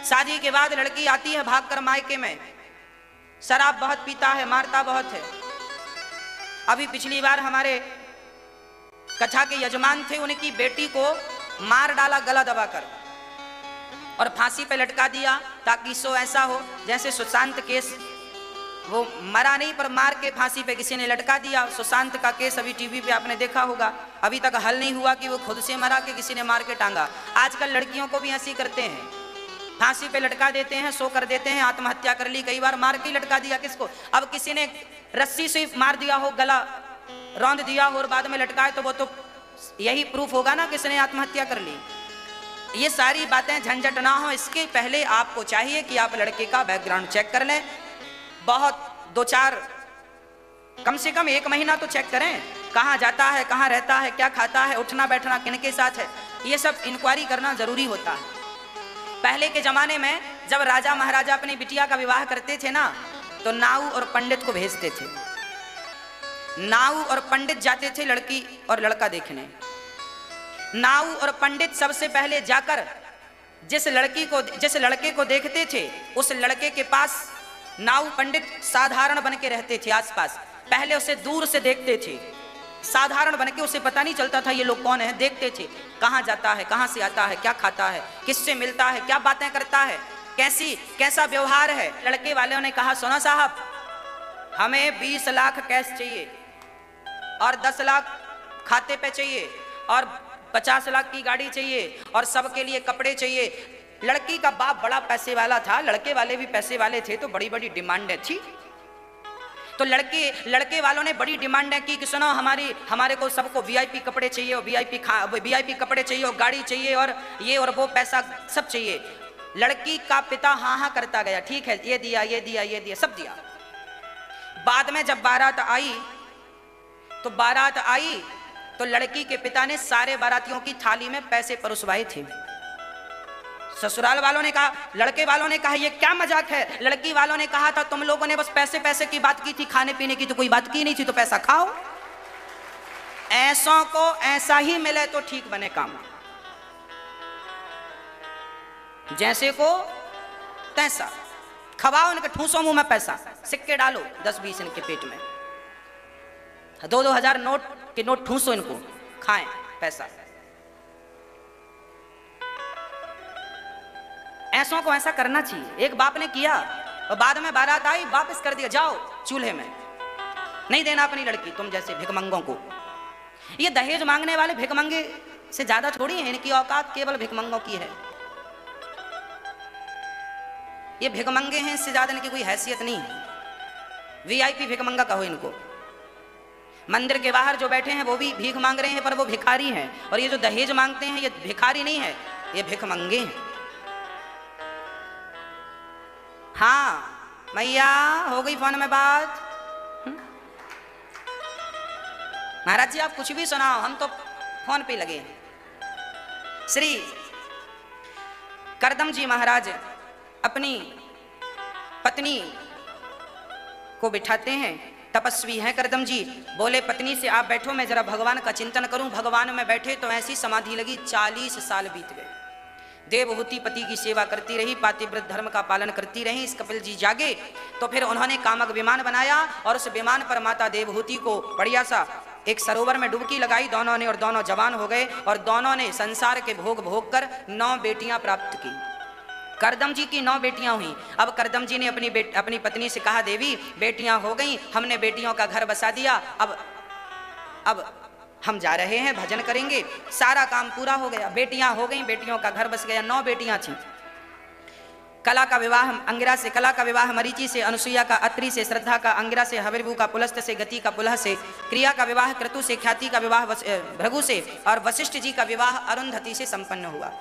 शादी के बाद लड़की आती है भागकर मायके में, शराब बहुत पीता है, मारता बहुत है। अभी पिछली बार हमारे कथा के यजमान थे, उनकी बेटी को मार डाला गला दबाकर और फांसी पे लटका दिया, ताकि सो ऐसा हो जैसे सुशांत केस वो मरा नहीं पर मार के फांसी पे किसी ने लटका दिया। सुशांत का केस अभी टीवी पे आपने देखा होगा, अभी तक हल नहीं हुआ कि वो खुद से मरा कि किसी ने मार के टांगा। आजकल लड़कियों को भी ऐसी करते हैं, फांसी पे लटका देते हैं, सो कर देते हैं, आत्महत्या कर ली, कई बार मार के लटका दिया किसको। अब किसी ने रस्सी से मार दिया हो, गला रौंद दिया हो और बाद में लटकाए, तो वो तो यही प्रूफ होगा ना किसने आत्महत्या कर ली। ये सारी बातें झंझट ना हो, इसके पहले आपको चाहिए कि आप लड़के का बैकग्राउंड चेक कर लें। बहुत 2-4 कम से कम 1 महीना तो चेक करें, कहाँ जाता है, कहाँ रहता है, क्या खाता है, उठना बैठना किनके साथ है, ये सब इंक्वायरी करना जरूरी होता है। पहले के जमाने में जब राजा महाराजा अपनी बिटिया का विवाह करते थे ना, तो नाऊ और पंडित को भेजते थे। नाऊ और पंडित जाते थे लड़की और लड़का देखने। नाऊ और पंडित सबसे पहले जाकर जिस लड़के को देखते थे, उस लड़के के पास नाऊ पंडित साधारण बन के रहते थे आसपास। पहले उसे दूर से देखते थे, साधारण बन के, उसे पता नहीं चलता था ये लोग कौन है। देखते थे कहाँ जाता है, कहाँ से आता है, क्या खाता है, किससे मिलता है, क्या बातें करता है, कैसा व्यवहार है। लड़के वालों ने कहा, सुनो साहब, हमें 20 लाख कैश चाहिए और 10 लाख खाते पे चाहिए और 50 लाख की गाड़ी चाहिए और सबके लिए कपड़े चाहिए। लड़की का बाप बड़ा पैसे वाला था, लड़के वाले भी पैसे वाले थे, तो बड़ी बड़ी डिमांडें थी। तो लड़के वालों ने बड़ी डिमांडें की कि सुनो, हमारे को सबको वीआईपी कपड़े चाहिए और वीआईपी कपड़े चाहिए और गाड़ी चाहिए और ये और वो, पैसा सब चाहिए। लड़की का पिता हाँ हाँ करता गया, ठीक है, ये दिया, ये दिया, ये दिया, सब दिया। बाद में जब बारात आई तो लड़की के पिता ने सारे बारातियों की थाली में पैसे परोसवाए थे। ससुराल वालों ने कहा, लड़के वालों ने कहा ये क्या मजाक है। लड़की वालों ने कहा था तुम लोगों ने बस पैसे की बात की थी, खाने पीने की तो कोई बात की नहीं थी, तो पैसा खाओ। ऐसों को ऐसा ही मिले तो ठीक बने काम, जैसे को तैसा खवाओ, इनके ठूसो मुंह में पैसा, सिक्के डालो 10-20 इनके पेट में, 2-2 हजार के नोट ठूसो, इनको खाएं पैसा। ऐसों को ऐसा करना चाहिए। एक बाप ने किया और बाद में बारात आई, वापस कर दिया, जाओ चूल्हे में, नहीं देना अपनी लड़की तुम जैसे भिखमंगों को। ये दहेज मांगने वाले भिखमंगे से ज्यादा थोड़ी है, इनकी औकात केवल भिखमंगों की है। ये भिखमंगे हैं, इससे ज्यादा इनकी कोई हैसियत नहीं है। वीआईपी भिखमंगा कहो इनको। मंदिर के बाहर जो बैठे हैं वो भी भीख मांग रहे हैं, पर वो भिखारी हैं। और ये जो दहेज मांगते हैं ये भिखारी नहीं है, ये भिखमंगे हैं। हाँ मैया, हो गई फोन में बात? महाराज जी आप कुछ भी सुनाओ, हम तो फोन पे लगे हैं। श्री करदम जी महाराज अपनी पत्नी को बिठाते हैं, तपस्वी हैं करदम जी। बोले पत्नी से आप बैठो, मैं जरा भगवान का चिंतन करूं। भगवान में बैठे तो ऐसी समाधि लगी, 40 साल बीत गए। देवहूति पति की सेवा करती रही, पातिव्रत धर्म का पालन करती रही। इस कपिल जी जागे तो फिर उन्होंने कामक विमान बनाया और उस विमान पर माता देवहूति को बढ़िया सा एक सरोवर में डुबकी लगाई दोनों ने, और दोनों जवान हो गए और दोनों ने संसार के भोग कर 9 बेटियां प्राप्त की। करदम जी की 9 बेटियां हुई। अब करदम जी ने अपनी पत्नी से कहा, देवी बेटियां हो गई, हमने बेटियों का घर बसा दिया, अब हम जा रहे हैं, भजन करेंगे, सारा काम पूरा हो गया। बेटियां हो गई, बेटियों का घर बस गया। 9 बेटियां थीं। कला का विवाह अंगिरा से, कला का विवाह मरीचि से, अनुसुईया का अत्रि से, श्रद्धा का अंगिरा से, हविर्भु का पुलस्त से, गति का पुलह से, क्रिया का विवाह क्रतु से, ख्याति का विवाह भृगु से और वशिष्ठ जी का विवाह अरुंधति से संपन्न हुआ।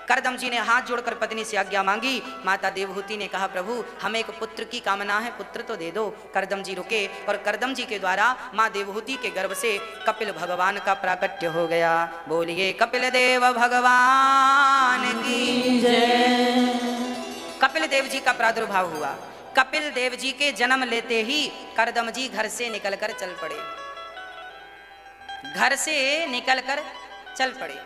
करदम जी ने हाथ जोड़कर पत्नी से आज्ञा मांगी। माता देवहूति ने कहा, प्रभु हमें एक पुत्र की कामना है, पुत्र तो दे दो। करदम जी रुके और करदम जी के द्वारा माँ देवहूति के गर्भ से कपिल भगवान का प्राकट्य हो गया। बोलिए कपिल देव भगवान की जय। कपिल देव जी का प्रादुर्भाव हुआ। कपिल देव जी के जन्म लेते ही करदम जी घर से निकलकर चल पड़े, घर से निकलकर चल पड़े।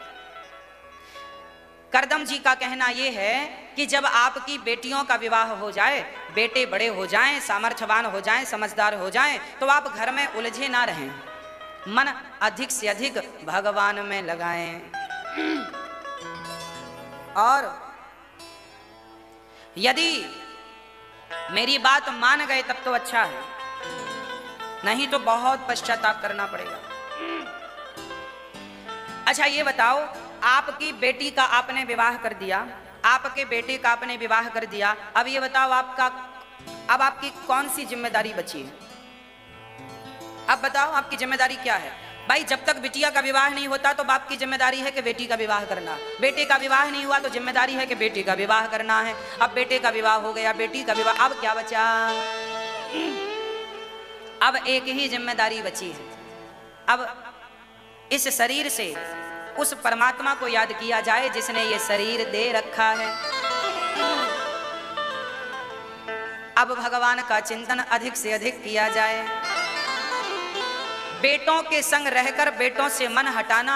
करदम जी का कहना यह है कि जब आपकी बेटियों का विवाह हो जाए, बेटे बड़े हो जाएं, सामर्थ्यवान हो जाएं, समझदार हो जाएं, तो आप घर में उलझे ना रहें, मन अधिक से अधिक भगवान में लगाएं। यदि मेरी बात मान गए तब तो अच्छा है, नहीं तो बहुत पश्चाताप करना पड़ेगा। अच्छा ये बताओ, आपकी बेटी का आपने विवाह कर दिया, आपके बेटे का आपने विवाह कर दिया, अब ये बताओ अब आपकी कौन सी जिम्मेदारी बची है? अब बताओ आपकी जिम्मेदारी क्या है? भाई जब तक बिटिया का विवाह नहीं होता तो बाप की जिम्मेदारी है कि बेटी का विवाह करना, बेटे का विवाह नहीं हुआ तो जिम्मेदारी है कि बेटी का विवाह करना है। अब बेटे का विवाह हो गया, बेटी का विवाह, अब क्या बचा? अब एक ही जिम्मेदारी बची है। अब इस शरीर से उस परमात्मा को याद किया जाए जिसने ये शरीर दे रखा है। अब भगवान का चिंतन अधिक से अधिक किया जाए। बेटों के संग रहकर बेटों से मन हटाना,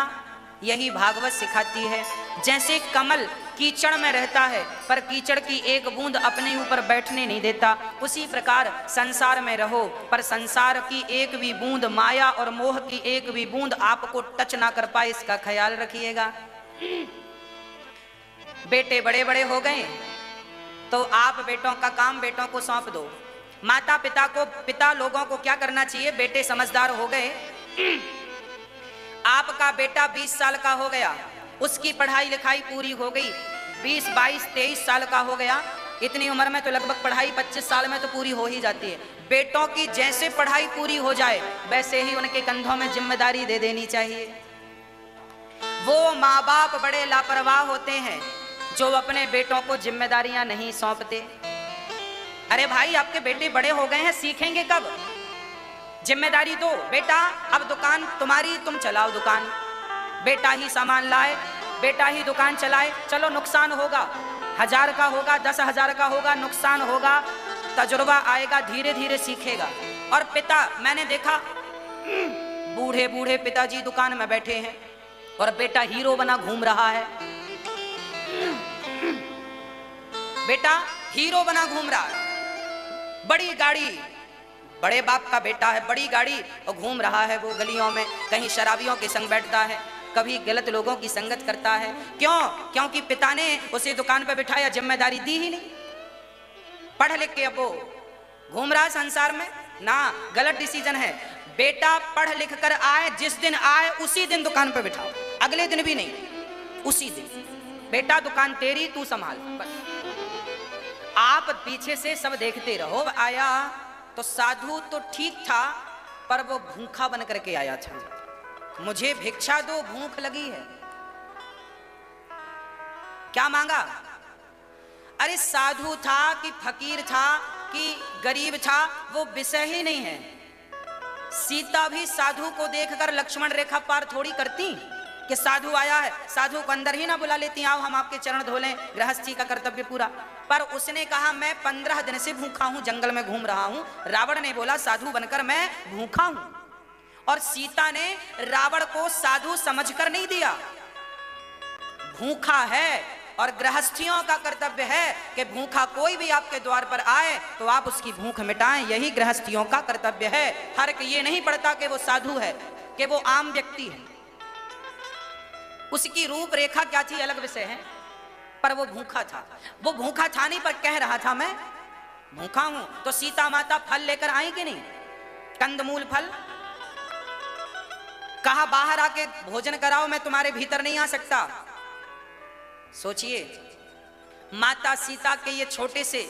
यही भागवत सिखाती है। जैसे कमल कीचड़ में रहता है पर कीचड़ की एक बूंद अपने ऊपर बैठने नहीं देता, उसी प्रकार संसार में रहो पर संसार की एक भी बूंद, माया और मोह की एक भी बूंद आपको टच ना कर पाए, इसका ख्याल रखिएगा। बेटे बड़े बड़े हो गए तो आप बेटों का काम बेटों को सौंप दो। माता पिता लोगों को क्या करना चाहिए? बेटे समझदार हो गए, आपका बेटा 20 साल का हो गया, उसकी पढ़ाई लिखाई पूरी हो गई, 20, 22, 23 साल का हो गया, इतनी उम्र में तो लगभग पढ़ाई 25 साल में तो पूरी हो ही जाती है। बेटों की जैसे पढ़ाई पूरी हो जाए वैसे ही उनके कंधों में जिम्मेदारी दे देनी चाहिए। वो माँ बाप बड़े लापरवाह होते हैं जो अपने बेटों को जिम्मेदारियां नहीं सौंपते। अरे भाई आपके बेटे बड़े हो गए हैं, सीखेंगे कब? जिम्मेदारी दो। बेटा अब दुकान तुम्हारी, तुम चलाओ दुकान, बेटा ही सामान लाए, बेटा ही दुकान चलाए। चलो नुकसान होगा, 1000 का होगा, 10,000 का होगा, नुकसान होगा, तजुर्बा आएगा, धीरे धीरे सीखेगा। और पिता, मैंने देखा बूढ़े बूढ़े पिताजी दुकान में बैठे हैं और बेटा हीरो बना घूम रहा है, बेटा हीरो बना घूम रहा है, बड़ी गाड़ी, बड़े बाप का बेटा है, बड़ी गाड़ी और घूम रहा है वो गलियों में, कहीं शराबियों के संग बैठता है, कभी गलत लोगों की संगत करता है। क्यों? क्योंकि पिता ने उसे दुकान पर बिठाया, जिम्मेदारी दी ही नहीं। पढ़ लिख के अब वो घूम रहा है संसार में ना, गलत डिसीजन है। बेटा पढ़ लिख कर आए, जिस दिन आए उसी दिन दुकान पर बिठाओ, अगले दिन भी नहीं, उसी दिन। बेटा दुकान तेरी, तू संभाल। आप पीछे से सब देखते रहो। आया तो साधु तो ठीक था पर वो भूखा बन करके आया था, मुझे भिक्षा दो, भूख लगी है। क्या मांगा? अरे साधु था कि फकीर था कि गरीब था, वो विषय ही नहीं है। सीता भी साधु को देखकर लक्ष्मण रेखा पार थोड़ी करती कि साधु आया है, साधु को अंदर ही ना बुला लेती, आओ हम आपके चरण धो लें, गृहस्थी का कर्तव्य पूरा। पर उसने कहा मैं 15 दिन से भूखा हूं, जंगल में घूम रहा हूं। रावण ने बोला साधु बनकर मैं भूखा हूं, और सीता ने रावण को साधु समझकर नहीं दिया। भूखा है और गृहस्थियों का कर्तव्य है कि भूखा कोई भी आपके द्वार पर आए तो आप उसकी भूख मिटाएं, यही गृहस्थियों का कर्तव्य है। फर्क ये नहीं पड़ता कि वो साधु है कि वो आम व्यक्ति है, उसकी रूपरेखा क्या थी अलग विषय है, पर वो भूखा था। वो भूखा था नहीं पर कह रहा था मैं भूखा हूं। तो सीता माता फल लेकर आई कि नहीं? कंदमूल फल। कहा बाहर आके भोजन कराओ, मैं तुम्हारे भीतर नहीं आ सकता। सोचिए, माता सीता के ये छोटे से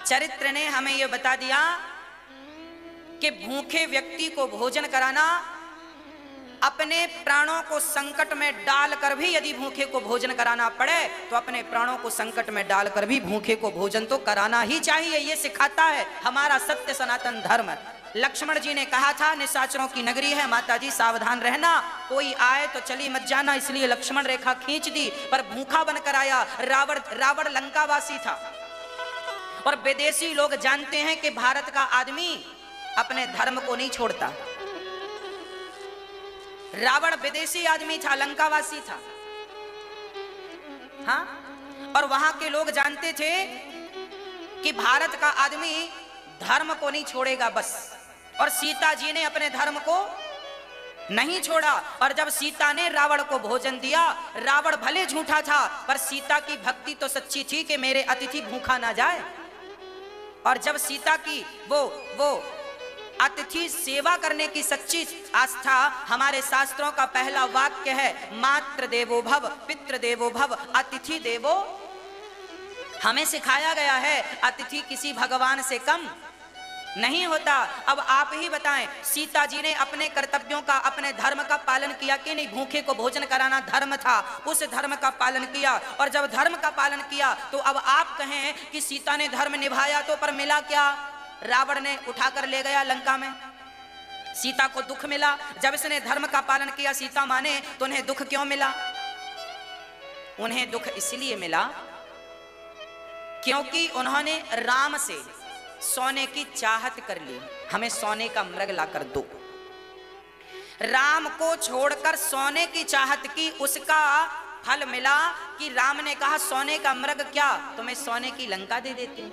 चरित्र ने हमें ये बता दिया कि भूखे व्यक्ति को भोजन कराना, अपने प्राणों को संकट में डालकर भी यदि भूखे को भोजन कराना पड़े तो अपने प्राणों को संकट में डालकर भी भूखे को भोजन तो कराना ही चाहिए। ये सिखाता है हमारा सत्य सनातन धर्म। लक्ष्मण जी ने कहा था निशाचरों की नगरी है, माताजी सावधान रहना, कोई आए तो चली मत जाना, इसलिए लक्ष्मण रेखा खींच दी। पर भूखा बनकर आया। रावण लंकावासी था और विदेशी लोग जानते हैं कि भारत का आदमी अपने धर्म को नहीं छोड़ता। रावण विदेशी आदमी था, लंकावासी था, हाँ। और वहां के लोग जानते थे कि भारत का आदमी धर्म को नहीं छोड़ेगा बस। और सीता जी ने अपने धर्म को नहीं छोड़ा। और जब सीता ने रावण को भोजन दिया, रावण भले झूठा था पर सीता की भक्ति तो सच्ची थी कि मेरे अतिथि भूखा ना जाए। और जब सीता की वो अतिथि सेवा करने की सच्ची आस्था, हमारे शास्त्रों का पहला वाक्य है मातृ देवो भव, पितृ देवो भव, अतिथि देवो। हमें सिखाया गया है अतिथि किसी भगवान से कम नहीं होता। अब आप ही बताएं, सीता जी ने अपने कर्तव्यों का, अपने धर्म का पालन किया कि नहीं? भूखे को भोजन कराना धर्म था, उस धर्म का पालन किया। और जब धर्म का पालन किया तो अब आप कहें कि सीता ने धर्म निभाया, तो पर मिला क्या? रावण ने उठाकर ले गया लंका में, सीता को दुख मिला। जब इसने धर्म का पालन किया सीता माने, तो उन्हें दुख क्यों मिला? उन्हें दुख इसलिए मिला क्योंकि उन्होंने राम से सोने की चाहत कर ली। हमें सोने का मृग लाकर दो। राम को छोड़कर सोने की चाहत की, उसका फल मिला कि राम ने कहा सोने का मृग क्या, तुम्हें सोने की लंका दे देते हैं।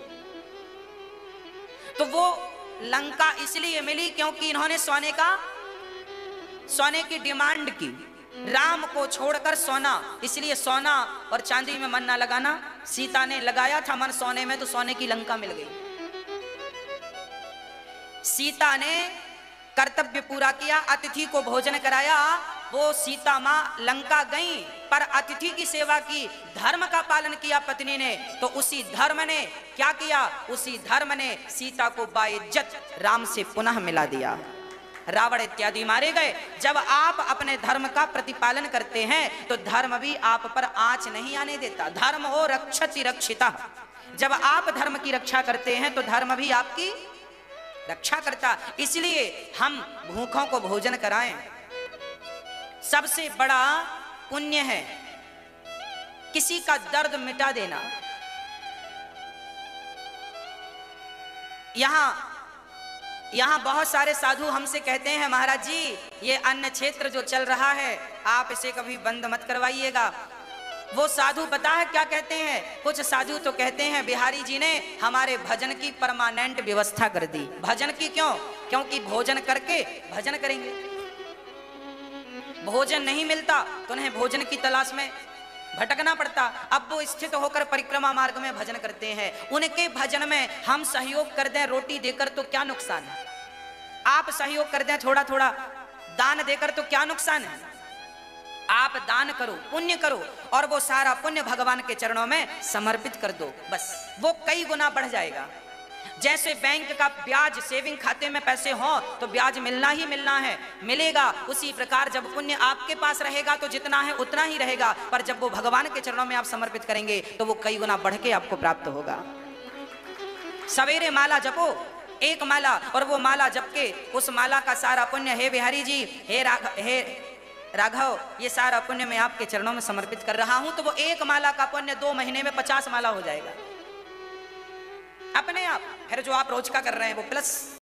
तो वो लंका इसलिए मिली क्योंकि इन्होंने सोने की डिमांड की। राम को छोड़कर सोना, इसलिए सोना और चांदी में मन ना लगाना। सीता ने लगाया था मन सोने में, तो सोने की लंका मिल गई। सीता ने कर्तव्य पूरा किया, अतिथि को भोजन कराया। वो सीता मां लंका गई पर अतिथि की सेवा की, धर्म का पालन किया पत्नी ने। तो उसी धर्म ने क्या किया? उसी धर्म ने सीता को बाइज्जत राम से पुनः मिला दिया। रावण इत्यादि मारे गए। जब आप अपने धर्म का प्रतिपालन करते हैं तो धर्म भी आप पर आंच नहीं आने देता। धर्म हो रक्षति रक्षिता। जब आप धर्म की रक्षा करते हैं तो धर्म भी आपकी रक्षा करता। इसलिए हम भूखों को भोजन कराएं। सबसे बड़ा पुण्य है किसी का दर्द मिटा देना। यहां बहुत सारे साधु हमसे कहते हैं महाराज जी ये अन्न क्षेत्र जो चल रहा है आप इसे कभी बंद मत करवाइएगा। वो साधु पता है क्या कहते हैं? कुछ साधु तो कहते हैं बिहारी जी ने हमारे भजन की परमानेंट व्यवस्था कर दी। भजन की क्यों? क्योंकि भोजन करके भजन करेंगे। भोजन नहीं मिलता तो उन्हें भोजन की तलाश में भटकना पड़ता। अब वो स्थित होकर परिक्रमा मार्ग में भजन करते हैं। उनके भजन में हम सहयोग कर दें रोटी देकर तो क्या नुकसान है? आप सहयोग कर दें थोड़ा थोड़ा दान देकर तो क्या नुकसान है? आप दान करो, पुण्य करो और वो सारा पुण्य भगवान के चरणों में समर्पित कर दो, बस वो कई गुना बढ़ जाएगा। जैसे बैंक का ब्याज, सेविंग खाते में पैसे हो तो ब्याज मिलना ही मिलना है, मिलेगा। उसी प्रकार जब पुण्य आपके पास रहेगा तो जितना है उतना ही रहेगा, पर जब वो भगवान के चरणों में आप समर्पित करेंगे तो वो कई गुना बढ़ के आपको प्राप्त होगा। सवेरे माला जपो, एक माला, और वो माला जप के उस माला का सारा पुण्य हे बिहारी जी, हे राघव, ये सारा पुण्य मैं आपके चरणों में समर्पित कर रहा हूं, तो वो एक माला का पुण्य 2 महीने में 50 माला हो जाएगा अपने आप। फिर जो आप रोज का कर रहे हैं वो प्लस